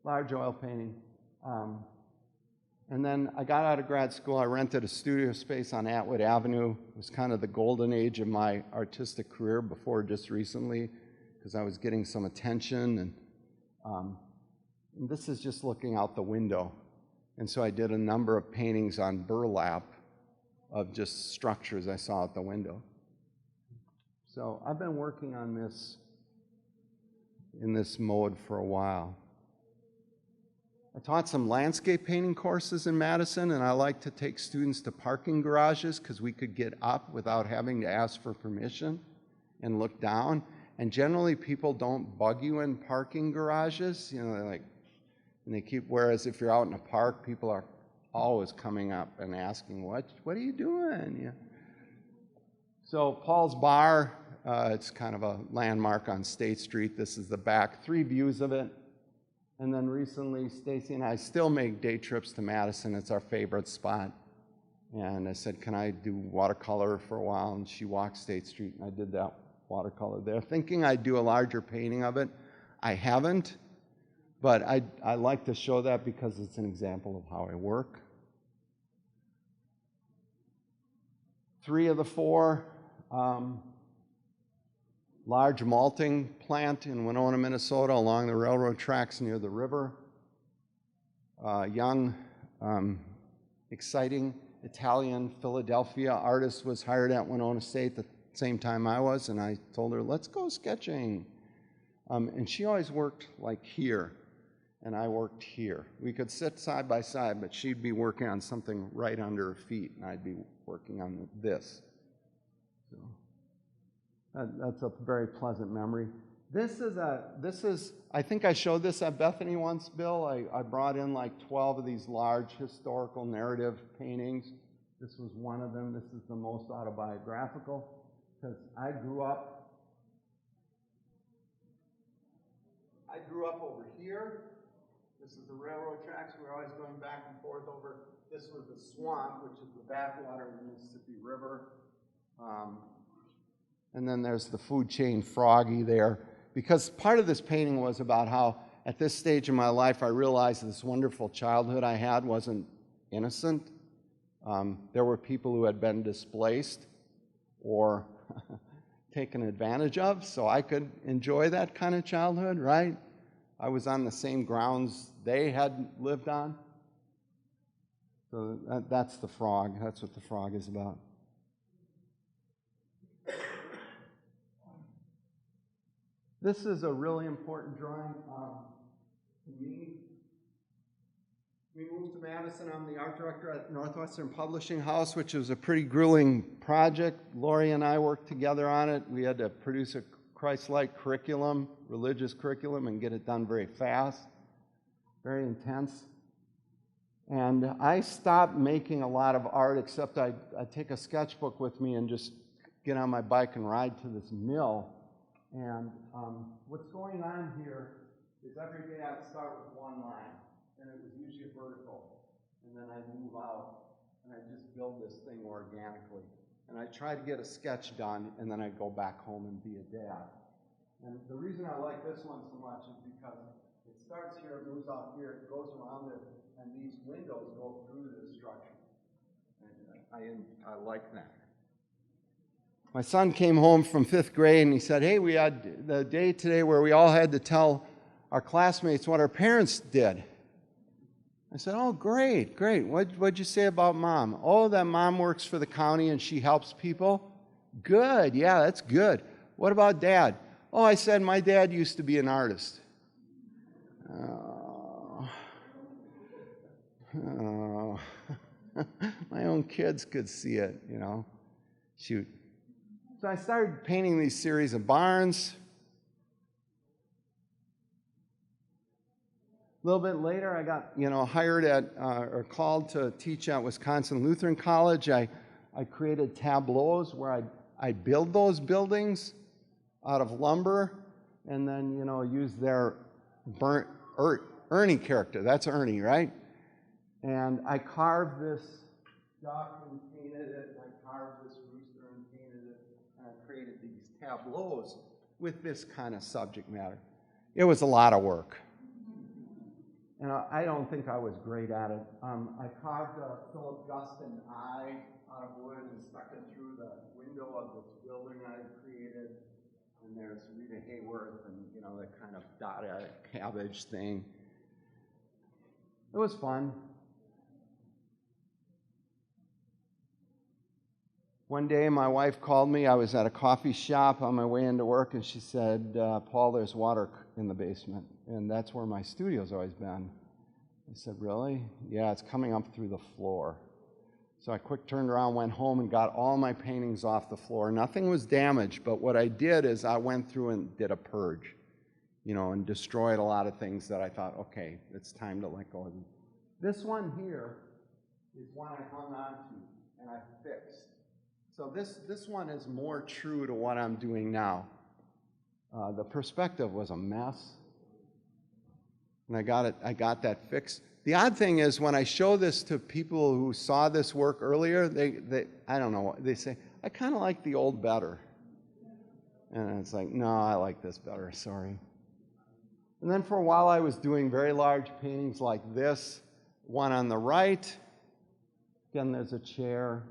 Large oil painting. And then I got out of grad school. I rented a studio space on Atwood Avenue. It was kind of the golden age of my artistic career before just recently, because I was getting some attention. And this is just looking out the window. And so I did a number of paintings on burlap of just structures I saw out the window. So I've been working on this in this mode for a while. I taught some landscape painting courses in Madison, and I like to take students to parking garages because we could get up without having to ask for permission and look down. And generally, people don't bug you in parking garages. You know, and they keep, whereas if you're out in a park, people are always coming up and asking, what are you doing? Yeah. So Paul's Bar, it's kind of a landmark on State Street. This is the back, 3 views of it. And then recently, Stacy and I still make day trips to Madison. It's our favorite spot. And I said, can I do watercolor for a while? And she walked State Street, and I did that watercolor there, thinking I'd do a larger painting of it. I haven't, but I like to show that because it's an example of how I work. 3 of the 4. Large malting plant in Winona, Minnesota, along the railroad tracks near the river. Young, exciting Italian Philadelphia artist was hired at Winona State the same time I was, and I told her, let's go sketching. And she always worked like here, and I worked here. We could sit side by side, but she'd be working on something right under her feet, and I'd be working on this. So. That's a very pleasant memory. This is, I think I showed this at Bethany once, Bill. I brought in like 12 of these large historical narrative paintings. This was one of them. This is the most autobiographical, because I grew up over here. This is the railroad tracks. We were always going back and forth over. This was the swamp, which is the backwater of the Mississippi River. And then there's the food chain Froggy there. Because part of this painting was about how, at this stage in my life, I realized this wonderful childhood I had wasn't innocent. There were people who had been displaced or taken advantage of, so I could enjoy that kind of childhood, right? I was on the same grounds they had lived on. So that's the frog. That's what the frog is about. This is a really important drawing to me. We moved to Madison. I'm the art director at Northwestern Publishing House, which was a pretty grueling project. Lori and I worked together on it. We had to produce a Christ-like curriculum, religious curriculum, and get it done very fast, very intense. And I stopped making a lot of art, except I'd take a sketchbook with me and just get on my bike and ride to this mill. And what's going on here is every day I'd start with one line, and it was usually vertical. And then I'd move out, and I'd just build this thing organically. And I'd try to get a sketch done, and then I'd go back home and be a dad. And the reason I like this one so much is because it starts here, it moves out here, it goes around it, and these windows go through this structure. And I like that. My son came home from 5th grade and he said, hey, we had the day today where we all had to tell our classmates what our parents did. I said, oh, great. What'd you say about mom? Oh, that mom works for the county and she helps people. Good, yeah, that's good. What about dad? Oh, I said, my dad used to be an artist. Oh. Oh. My own kids could see it, you know. Shoot. So I started painting these series of barns. A little bit later, I got, hired at, or called to teach at Wisconsin Lutheran College. I created tableaus where I'd build those buildings out of lumber and then, use their burnt Ernie character. That's Ernie, right? And I carved this duck and painted it, and I carved this rooster and painted it, and I created these tableaus with this kind of subject matter. It was a lot of work. And I don't think I was great at it. I carved a Philip Guston eye out of wood and stuck it through the window of this building I had created. And there's Rita Hayworth and, that kind of dotted cabbage thing. It was fun. One day my wife called me. I was at a coffee shop on my way into work, and she said, Paul, there's water in the basement. And that's where my studio's always been. I said, really? Yeah, it's coming up through the floor. So I quick turned around, went home, and got all my paintings off the floor. Nothing was damaged, but what I did is I went through and did a purge, and destroyed a lot of things that I thought, okay, it's time to let go of them. This one here is one I hung on to, and I fixed. So this one is more true to what I'm doing now. The perspective was a mess, and I got that fixed. The odd thing is when I show this to people who saw this work earlier, they I don't know, they say, I kind of like the old better. And it's like, no, I like this better, sorry. And then for a while I was doing very large paintings like this. One on the right, again there's a chair.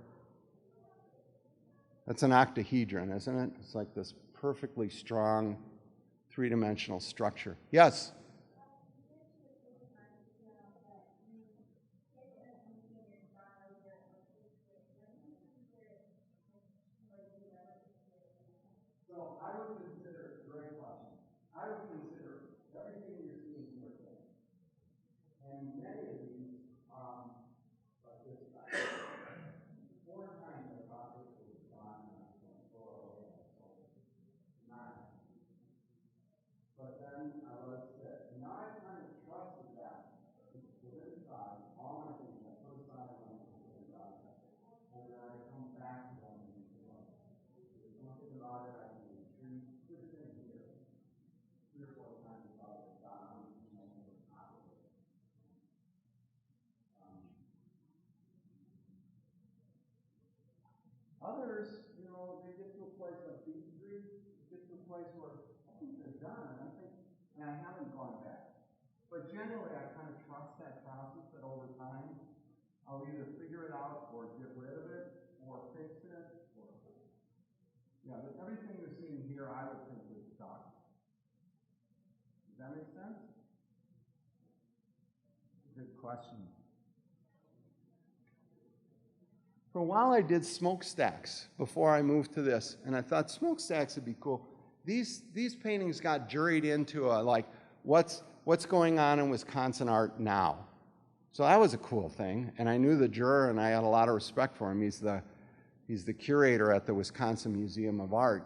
That's an octahedron, isn't it? It's like this perfectly strong three-dimensional structure. Yes? So I would consider, great question, I would consider everything you're seeing here thing. And many of these, like this guy, 4 times I thought this was gone, and I was going to throw it away, and I sold it. 9. But then I let it sit. And now I kind of trusted that. It's put inside, all my things I put aside, and I put inside. And then I come back to them and say, there's something about it I can retreat. Put it in here. 3 or 4 times about it gone, and then it was out of it. Others, they get to a place like these 3, get to a place where I think they're done, and I haven't gone back. But generally, I kind of trust that process that over time, I'll either figure it out or get rid of it or fix it. But everything you're seeing here, I would think is done. Does that make sense? Good question. For a while, I did smokestacks before I moved to this, and I thought smokestacks would be cool. These paintings got juried into what's going on in Wisconsin art now. So that was a cool thing, and I knew the juror, and I had a lot of respect for him. He's the curator at the Wisconsin Museum of Art,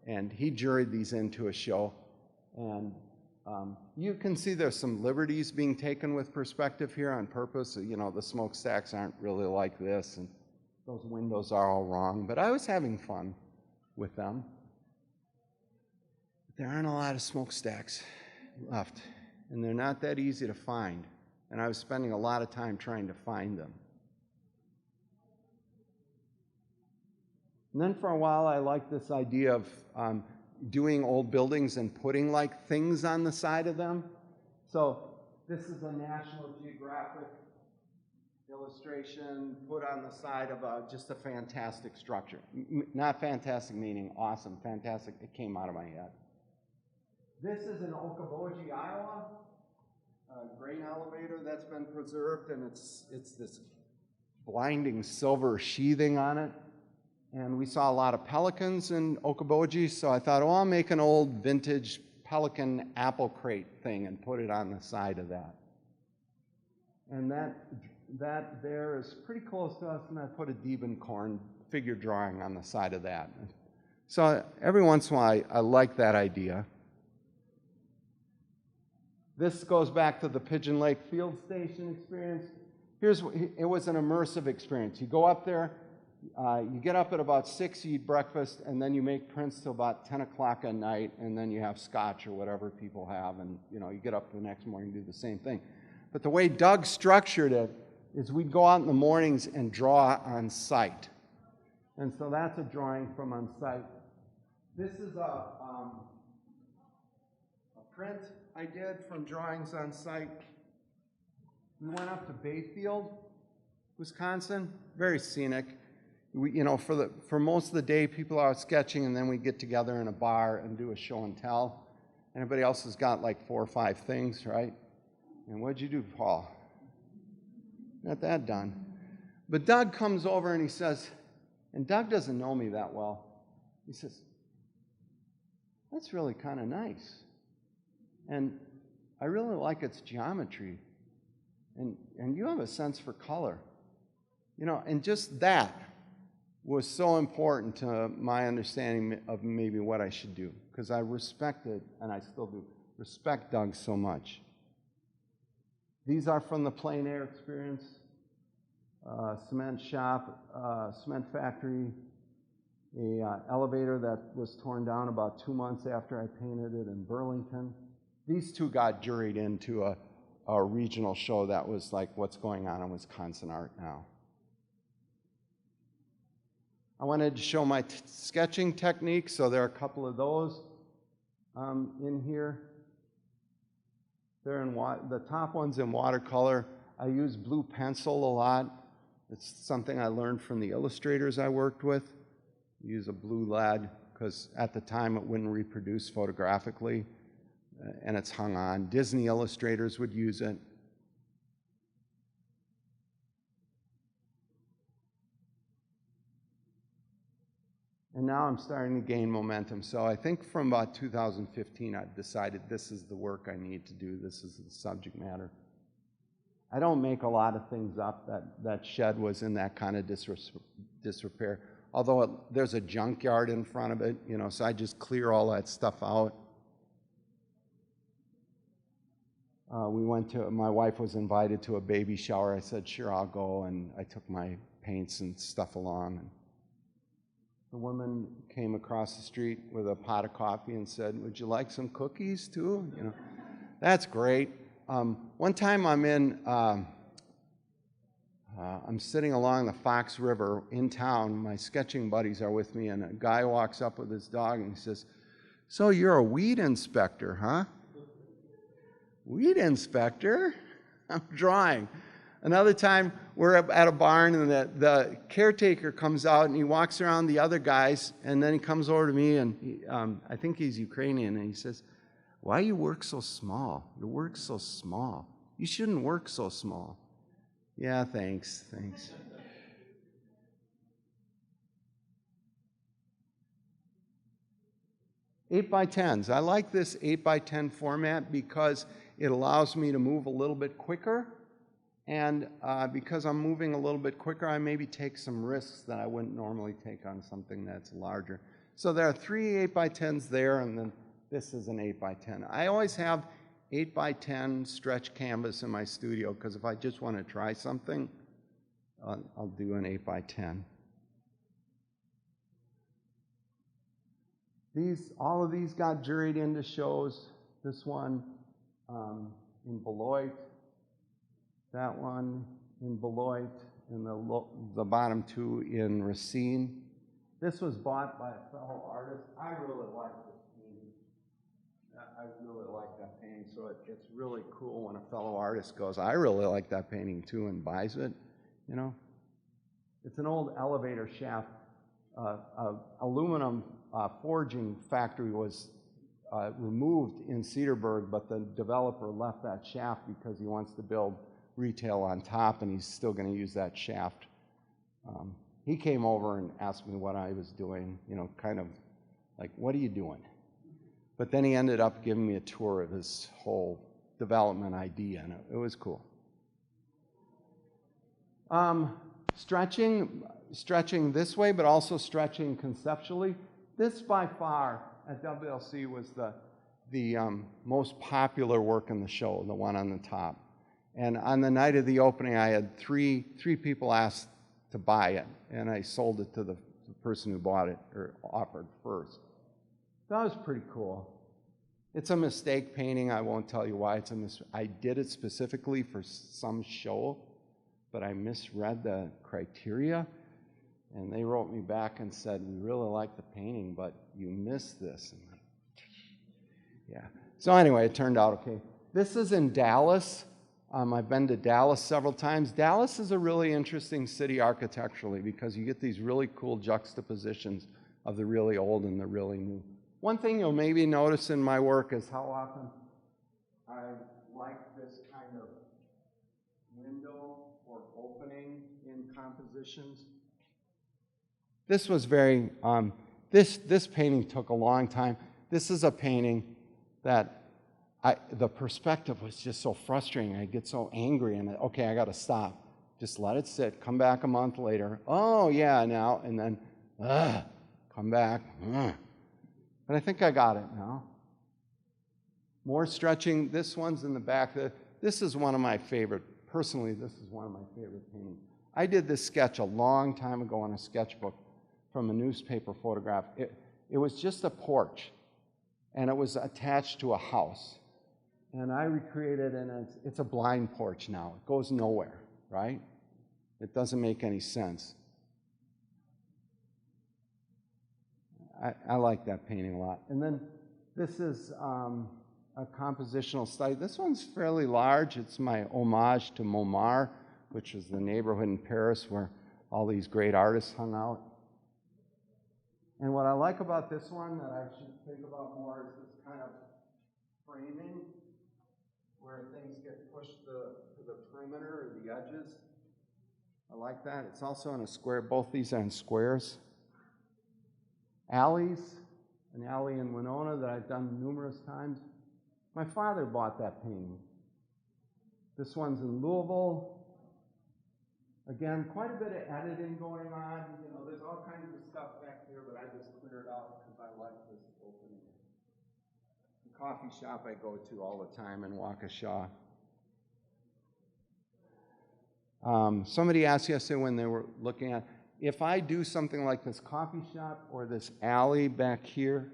and he juried these into a show. And you can see there's some liberties being taken with perspective here on purpose. The smokestacks aren't really like this, and those windows are all wrong, but I was having fun with them. There aren't a lot of smokestacks left, and they're not that easy to find, and I was spending a lot of time trying to find them. And then for a while, I liked this idea of doing old buildings and putting things on the side of them. So this is a National Geographic illustration put on the side of just a fantastic structure. Not fantastic meaning awesome, fantastic, it came out of my head. This is in Okoboji, Iowa, a grain elevator that's been preserved, and it's this blinding silver sheathing on it. And we saw a lot of pelicans in Okoboji, so I thought, oh, I'll make an old vintage pelican apple crate thing and put it on the side of that. And that there is pretty close to us, and I put a Diebenkorn figure drawing on the side of that. So every once in a while, I like that idea. This goes back to the Pigeon Lake Field Station experience. It was an immersive experience. You go up there, you get up at about 6, you eat breakfast, and then you make prints till about 10 o'clock at night, and then you have scotch or whatever people have, and you get up the next morning and do the same thing. But the way Doug structured it is we'd go out in the mornings and draw on site. And so that's a drawing from on site. This is a print I did from drawings on site. We went up to Bayfield, Wisconsin, very scenic. For most of the day, people are out sketching, and then we get together in a bar and do a show and tell. Everybody else has got like 4 or 5 things, right? And what'd you do, Paul? Got that done. But Doug comes over and he says, and Doug doesn't know me that well, he says, that's really kind of nice. And I really like its geometry. And you have a sense for color. And just that was so important to my understanding of maybe what I should do. Because I respected, and I still do, respect Doug so much. These are from the plein air experience. Cement shop, cement factory, a elevator that was torn down about 2 months after I painted it in Burlington. These two got juried into a regional show that was like what's going on in Wisconsin art now. I wanted to show my sketching technique, so there are a couple of those in here. They're in the top one's in watercolor. I use blue pencil a lot. It's something I learned from the illustrators I worked with. Use a blue lead because at the time it wouldn't reproduce photographically, and it's hung on. Disney illustrators would use it. And now I'm starting to gain momentum. So I think from about 2015, I've decided this is the work I need to do. This is the subject matter. I don't make a lot of things up. That shed was in that kind of disrepair. Although there's a junkyard in front of it, so I just clear all that stuff out. My wife was invited to a baby shower. I said, sure, I'll go, and I took my paints and stuff along. And the woman came across the street with a pot of coffee and said, would you like some cookies too? That's great. One time I'm sitting along the Fox River in town. My sketching buddies are with me, and a guy walks up with his dog and he says, so you're a weed inspector, huh? Weed inspector? I'm drawing. Another time, we're at a barn, and the caretaker comes out, and he walks around the other guys, and then he comes over to me, and I think he's Ukrainian, and he says, why you work so small? Your work's so small. You shouldn't work so small. Yeah, thanks. 8x10s. I like this 8x10 format because it allows me to move a little bit quicker. And because I'm moving a little bit quicker, I maybe take some risks that I wouldn't normally take on something that's larger. So there are 3 8x10s there, and then this is an 8x10. I always have 8x10 stretch canvas in my studio because if I just want to try something, I'll do an 8x10. All of these got juried into shows. This one in Beloit, that one in Beloit, and the bottom 2 in Racine. This was bought by a fellow artist. I really like this painting. I really like that painting, so it's really cool when a fellow artist goes, I really like that painting too, and buys it, It's an old elevator shaft. Aluminum forging factory was removed in Cedarburg, but the developer left that shaft because he wants to build retail on top, and he's still going to use that shaft. he came over and asked me what I was doing, you know, kind of like, what are you doing? But then he ended up giving me a tour of his whole development idea, and it was cool. Stretching this way, but also stretching conceptually. This by far at WLC was the most popular work in the show, the one on the top. And on the night of the opening, I had three people asked to buy it, and I sold it to the person who bought it or offered first. That was pretty cool. It's a mistake painting. I won't tell you why it's a mistake. I did it specifically for some show, but I misread the criteria, and they wrote me back and said, we really like the painting, but you missed this. And yeah. So anyway, it turned out okay. This is in Dallas. I've been to Dallas several times. Dallas is a really interesting city architecturally because you get these really cool juxtapositions of the really old and the really new. One thing you'll maybe notice in my work is how often I like this kind of window or opening in compositions. This was very, this painting took a long time. This is a painting that the perspective was just so frustrating. I get so angry and okay, I got to stop. Just let it sit. Come back a month later. Oh yeah, now and then, come back. But I think I got it now. More stretching. This one's in the back. This is one of my favorite. Personally, this is one of my favorite paintings. I did this sketch a long time ago in a sketchbook from a newspaper photograph. It was just a porch, and it was attached to a house. And I recreated it, and it's a blind porch now. It goes nowhere, right? It doesn't make any sense. I like that painting a lot. And then this is a compositional study. This one's fairly large. It's my homage to Montmartre, which is the neighborhood in Paris where all these great artists hung out. And what I like about this one that I should think about more is this kind of framing where things get pushed to the perimeter or the edges. I like that. It's also in a square. Both these are in squares. Alleys, an alley in Winona that I've done numerous times. My father bought that painting. This one's in Louisville. Again, quite a bit of editing going on. You know, there's all kinds of stuff back here, but I just cleared out because I like this opening. The coffee shop I go to all the time in Waukesha. Somebody asked yesterday when they were looking at, if I do something like this coffee shop or this alley back here,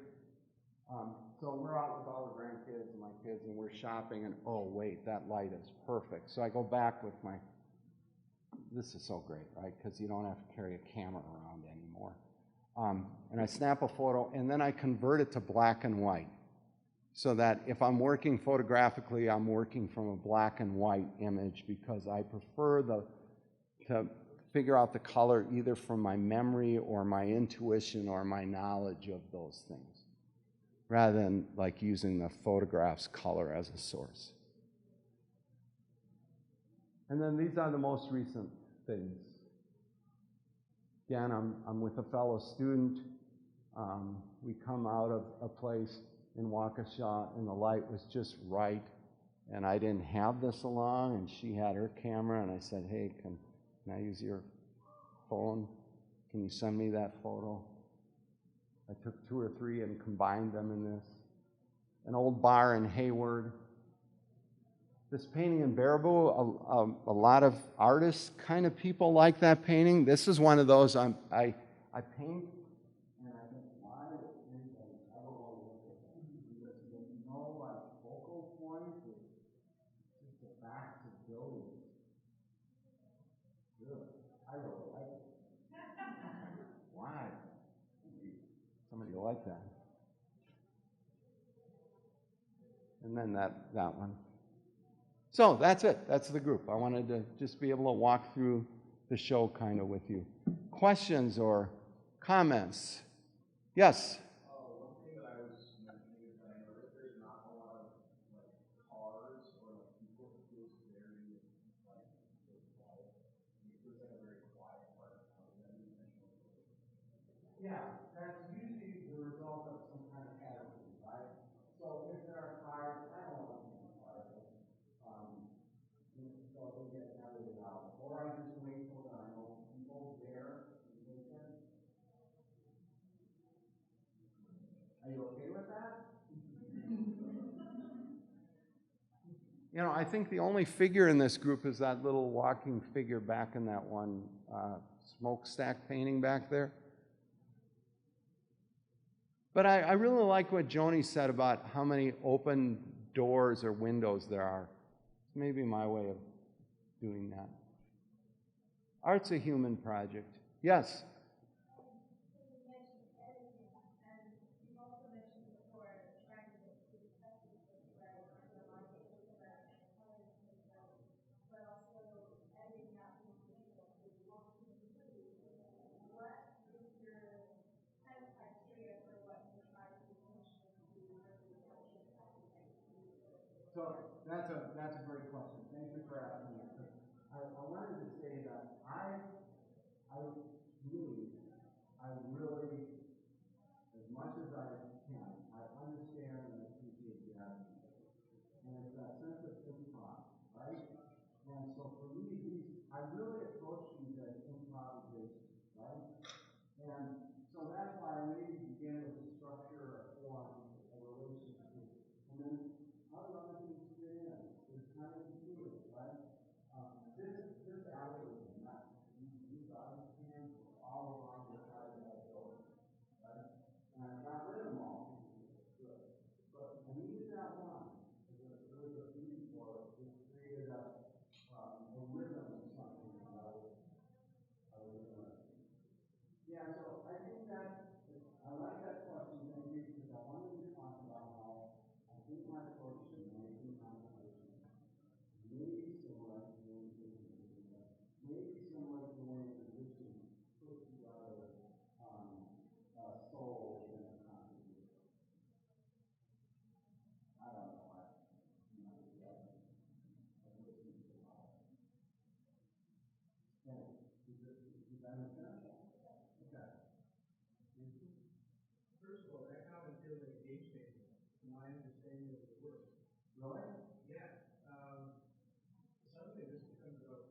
so we're out with all the grandkids and my kids and we're shopping and oh wait, that light is perfect. So I go back with my, this is so great, right? Because you don't have to carry a camera around anymore. And I snap a photo and then I convert it to black and white. So that if I'm working photographically, I'm working from a black and white image because I prefer to figure out the color either from my memory or my intuition or my knowledge of those things, rather than like using the photograph's color as a source. And then these are the most recent things. Again, I'm with a fellow student. We come out of a place in Waukesha and the light was just right. And I didn't have this along and she had her camera and I said, hey, can I use your phone? Can you send me that photo? I took 2 or 3 and combined them in this. An old bar in Hayward. This painting in Baraboo, a lot of artists, kind of people like that painting. This is one of those I paint and I think, why would anybody ever want to look at that? There's no like focal point. It's just the facts of buildings. Really, I really like it. Why? Somebody will like that. And then that one. So that's it. That's the group. I wanted to just be able to walk through the show kind of with you. Questions or comments? Yes? One thing that I was mentioning is that I noticed there's not a lot of like cars or like people. It feels very like quiet. It feels like a very quiet part of everything. Yeah, that's usually the result of some kind of attitude, right? So if there are cars, I don't want to be cars, so we get edited out. Or I just wait till there are no people there and take them. Are you okay with that? You know, I think the only figure in this group is that little walking figure back in that one smokestack painting back there. But I really like what Joni said about how many open doors or windows there are. It's maybe my way of doing that. Art's a human project. Yes? So that's a great question. Thank you for asking that. I wanted to say that I really, as much as I can, I understand and appreciate the attitude. And it's that sense of improv, right? And so for me, I really approach these as improvisation, right? And so that's why I maybe began with a structure, a form, a relationship, and then how do other things fit in? There's kind of to it, right? This algorithm, these understands all along the side of that building, right? And I got rid of them all. Good. But I needed that one. There was a reason for it. It created a rhythm or something that I was interested in. Yeah, so I think I like that question, thank you, because I wanted to talk about how I think my approach to making conversation may be similar to the way musicians put together souls in a congregation. I don't know. Does that make sense? Okay. First of all, that comment feels like a game changer in my understanding of the work. Really? Yeah. Suddenly this becomes about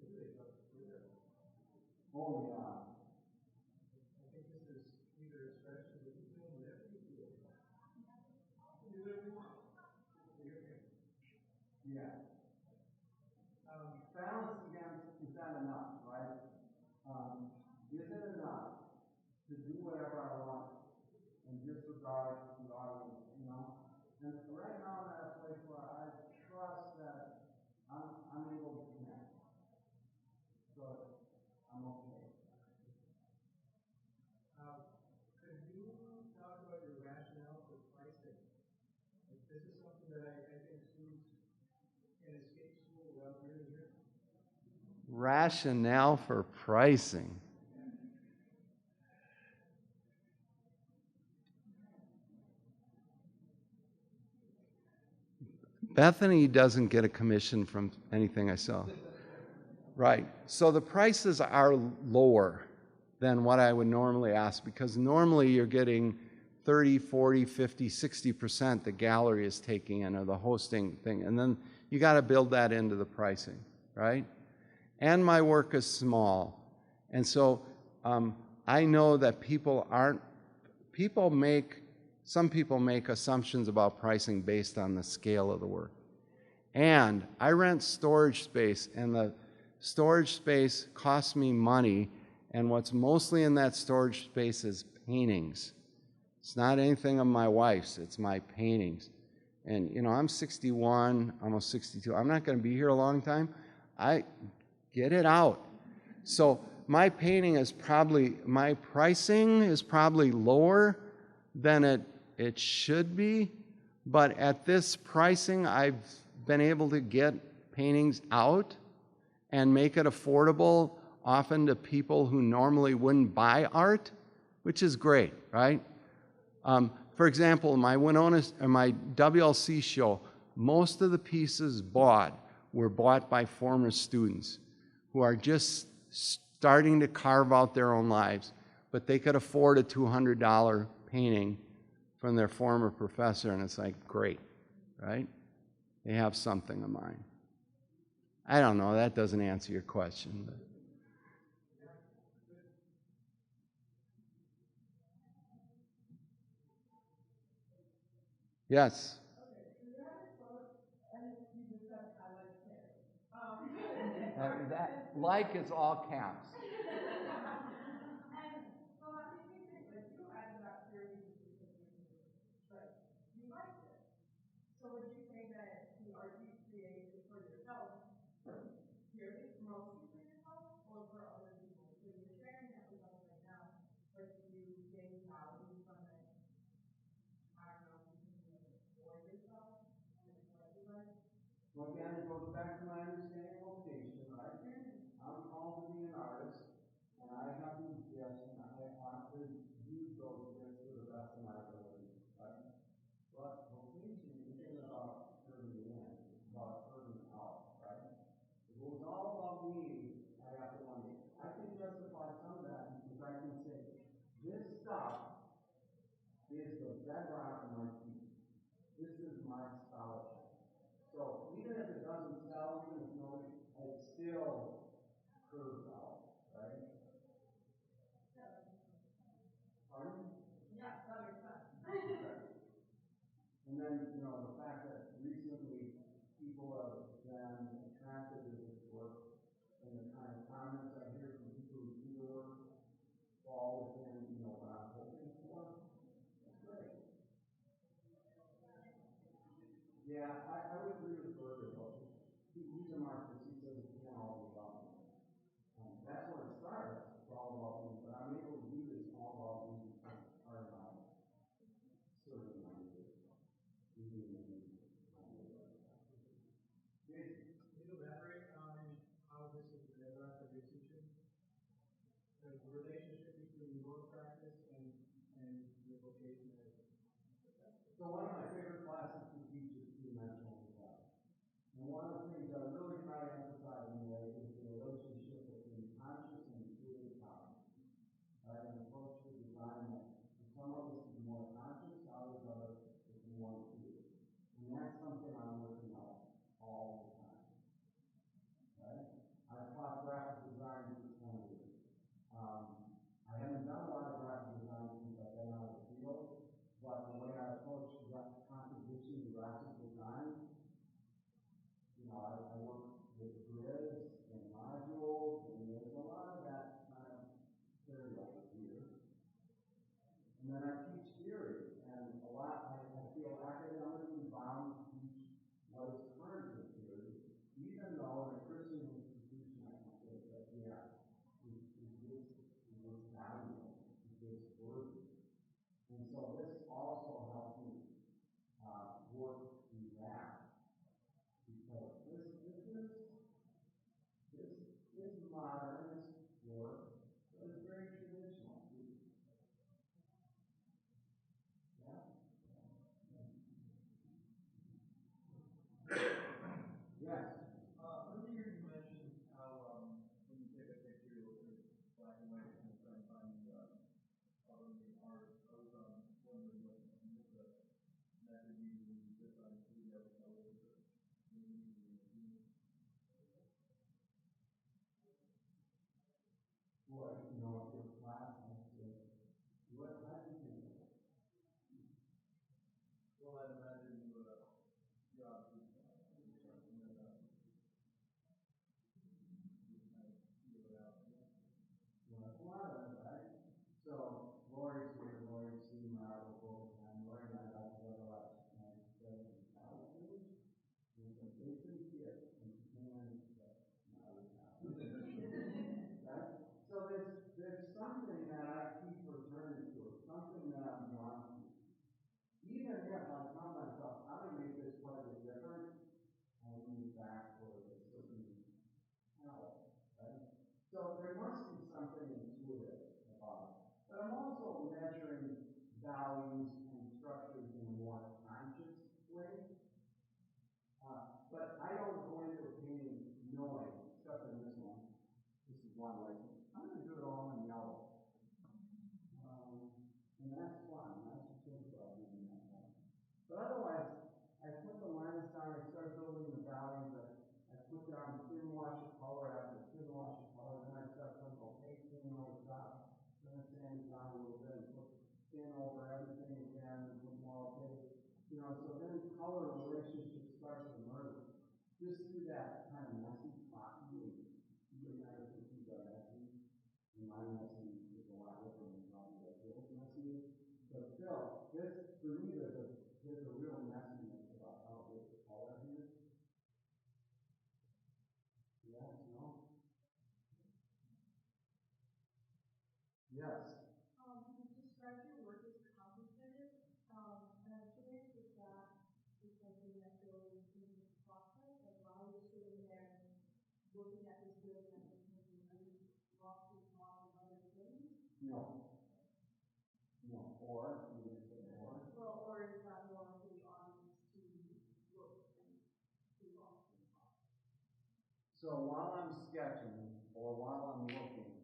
really about freedom. Oh, yeah. I think this is either expression that you're doing whatever you do. You can do whatever you want. You're okay. Yeah. Balance against, is that enough, right? Is it enough to do whatever I want and disregard the audience, you know? And right now I'm at a place where I trust that I'm able to connect. So I'm okay. Could you talk about your rationale for pricing? This is something that I think students can escape school without really hearing. Rationale for pricing. Bethany doesn't get a commission from anything I sell. Right. So the prices are lower than what I would normally ask, because normally you're getting 30, 40, 50, 60% the gallery is taking in, or the hosting thing. And then you got to build that into the pricing, right? And my work is small. And so I know that some people make assumptions about pricing based on the scale of the work. And I rent storage space, and the storage space costs me money, and what's mostly in that storage space is paintings. It's not anything of my wife's, it's my paintings. And you know, I'm 61, almost 62. I'm not going to be here a long time. I get it out. So my pricing is probably lower than it should be, but at this pricing I've been able to get paintings out and make it affordable often to people who normally wouldn't buy art, which is great, right? For example, my WLC show, most of the pieces were bought by former students who are just starting to carve out their own lives. but they could afford a $200 painting from their former professor, and it's like, great, right? They have something of mine. I don't know, that doesn't answer your question. But. Yes. That like is all caps. So would you say that the art you create is for yourself, purely, mostly for yourself, or for other people? So you're sharing that with us right now, but do you gain value from it? I don't know, for yourself? Well, again, it goes back to my understanding of vocation, right? I'm called to be an artist, and I have these gifts, and I ought to use those gifts to the best of my ability, right? But vocation isn't about serving in, it's about serving out, right? If it was all about me, I have to wonder. I can justify some of that because I can say, this stuff is the bedrock of my teaching. This is my scholarship. So even if it doesn't sell, even if nobody, it still curves out, right? Pardon? Yeah, that makes sense. And then, the fact that recently people have been attracted to this work and the kind of comments I hear from people who see the work fall within, what I'm hoping for. That's great. Yeah, I would agree with Bert about he's a Marxist. He says it can't all be about me. That's where it starts. It's all about me. But I'm able to do this all about me because it's part of my serving my neighbor. Can you elaborate on how this is the bedrock of your teaching? The relationship between your practice and your vocation as a professor. So one of my favorite classes to teach is three-dimensional design. And one of the things I really try to emphasize in there is the relationship between conscious and intuitive cognition. Right? An approach to design that some of us is more conscious, others is more intuitive. And that's something I'm working on all the time. Right? I've taught graphic design for 20 years. I haven't done a lot of graphic design since I've been out of the field, but the way I approach composition and graphic design, I work with grids and modules, and there's a lot of that kind of carryover here. And then I teach theory, and a lot, I feel academically bound to teach what is currently theory, even though in a Christian institution I can say that, is this valuable, is this worthy. And so this also helps me work through that, because this is modernist work, but it's very traditional too. Yeah? Yes. Earlier you mentioned how when you take a picture, you look at black and white and try and find color in the art. I was wondering what the method you use to find the other colors or maybe Well, your class has to, what do you think? well, I'd imagine you obviously Well, a lot of it, right? So, Lori's here, Lori's seen my article, and Lori and I got together last night, and it's a basic gift, and she came in and said, right? So there's something that I keep returning to, something that I'm drawn to. Even if I tell myself, I'm going to make this quite a bit different, I move back towards a certain power, right? So there must be something intuitive about it. But I'm also measuring values and structures in a more conscious way. But I don't go into a painting knowing, except in this one, this is one license, I'm going to do it all in yellow. over everything again and put more, okay, you know, so then how a relationship starts to emerge. Just through that kind of messy spot, you never think these are messy. And my messy is a lot different than probably what Bill's messy is. But still, this, for me, there's a real messiness about how this color here. Yes, no? Yes. You describe your work as contemplative, and I'm curious if that is something that goes in the process, like while you're sitting there looking at this building and thinking, are you lost in thought of other things? No. No. Or, you didn't say or. Well, or is that more for the audience to look and be lost in thought? So while I'm sketching or while I'm looking,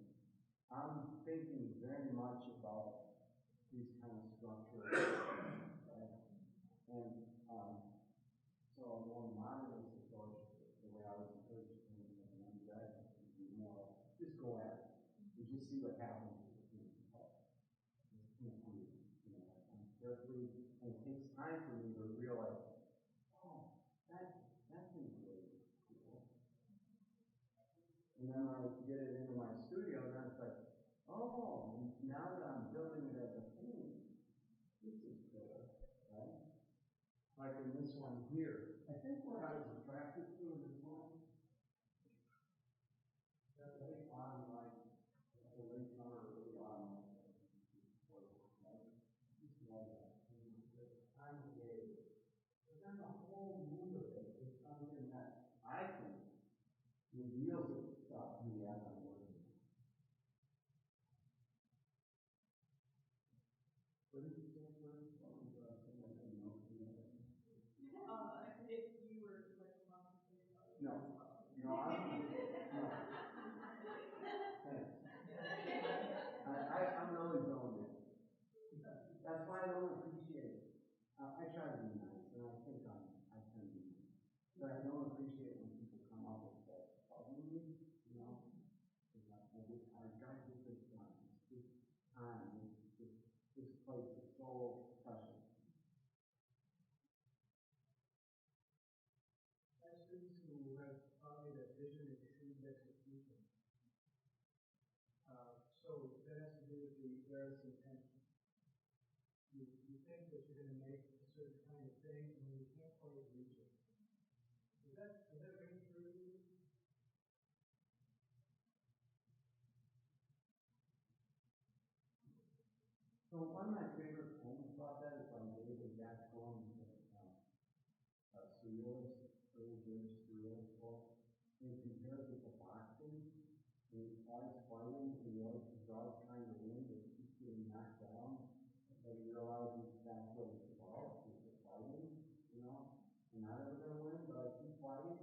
I'm thinking very much about these kind of structures, right? And so a more modernist approach, the way I was encouraged to think as a young graduate, would be more just go at it. You just see what happens with the human heart. Just carefully, you know, carefully, and it takes time for me to realize, oh, that thing's really cool. And then when I get it into my studio, then it's like, oh, now that I'm building it as a thing, this is cool, right? Like in this one here. I think what I was attracted to in this one, that late on line, the late color early on line, right? Just love that. I'm okay. But then the whole mood of it is something that I think reveals itself to me as I'm working. What did you say first? If you were like contemplating on it. No. No, I'm really zoned in. That's why I don't appreciate it. I try to be nice, and I think I can be nice. But I don't appreciate when people come up with that bugging me, you know? I've got to get this done. This time, this place is so precious. As students who have taught me that vision exceeds execution. So that has to do with the various intention. You think that you're going to make a certain kind of thing, and then you can't quite reach it. Does that ring true to you? So one of my favorite poems about that is by David Gascon, a surrealist, early British surrealist poet. He compares it to boxing. And he's always fighting, and he's always trying to win, but he keeps getting knocked down. But he realizes that's what it's about, is the fighting, you know. I'm not ever going to win, but I keep fighting.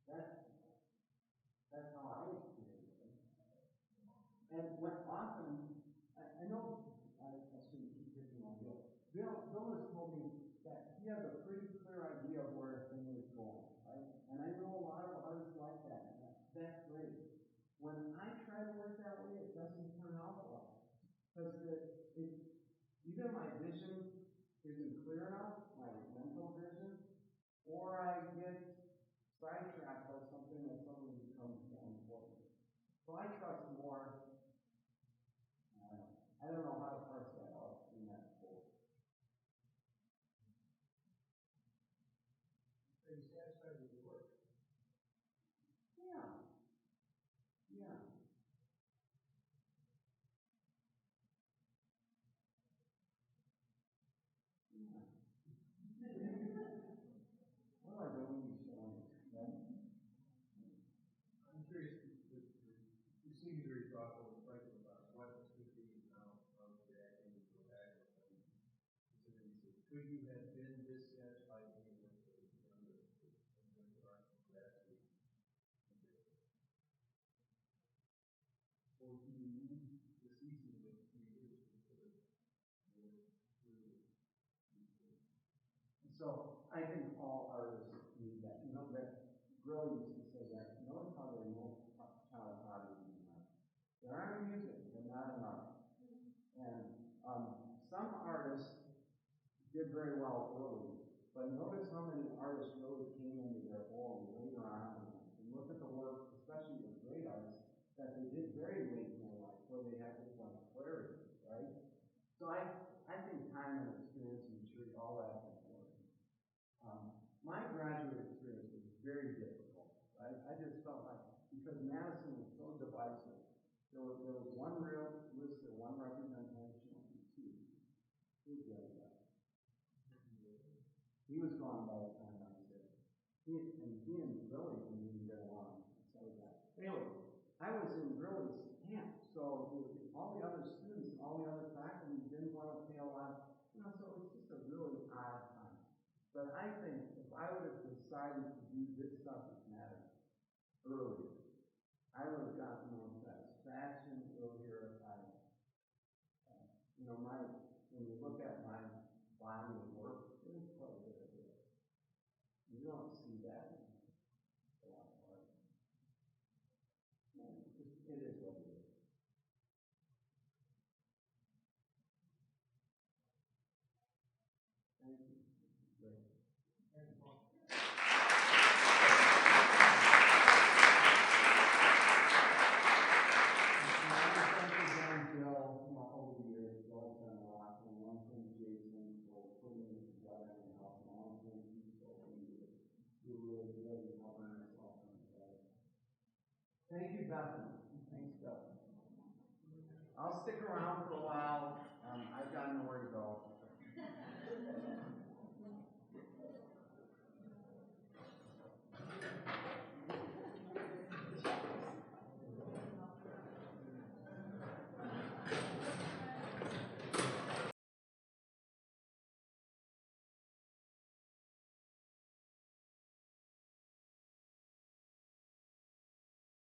That's how I experience it. And what often, I know I shouldn't keep picking on Bill. Bill has told me that he has a pretty clear idea of where a thing is going, right? And I know a lot of artists like that. That's great. When I try to work that way, it doesn't turn out well. Because either my vision isn't clear enough, my mental vision, or I get sidetracked by something that suddenly becomes more important. So I trust more. I don't know how to parse that out in that quote. Are you satisfied with your work? Yeah. Yeah. Yeah. Well, I don't need showing it, right? I'm curious, you seem very thoughtful and reflective about what this could be and how reacting and go back and could you have been dissatisfied with the work that was done with the art capacity? Or do you need the season of 3 years to sort of work through? So I think all artists need that. You know, that Grill used to say that. Notice how there are no child pottery in art. There are in music, but not in art. And did very well early, but notice how many artists really came into their own later on. And look at the work, especially the great artists, that they did very late in their life, where they had this like clarity, right? So I think time and experience and maturity, all that's important. My graduate experience was very difficult, right? I just felt like, because Madison was so divisive, there was one real lister, one representation, and two. Who's the other guy? He was gone by the time I was there. He and Billy didn't even get along. So that. Anyway, I was in Billy's camp, so all the other students and all the other faculty didn't want to pay a lot. So it was just a really odd time. But I think if I would have decided to do this subject matter earlier, I would have gotten more satisfaction earlier. When you look at my body of work, it was quite a bit of it. You don't see that in a lot of art. It is what it is. Thank you. Great. Over the years, Bill's done a lot, and one thing Jason for putting this together and helping, one thing he's open to really helping us all come together. Thank you, Bethany. Thanks, Bethany. I'll stick around for a while. I've got nowhere to go.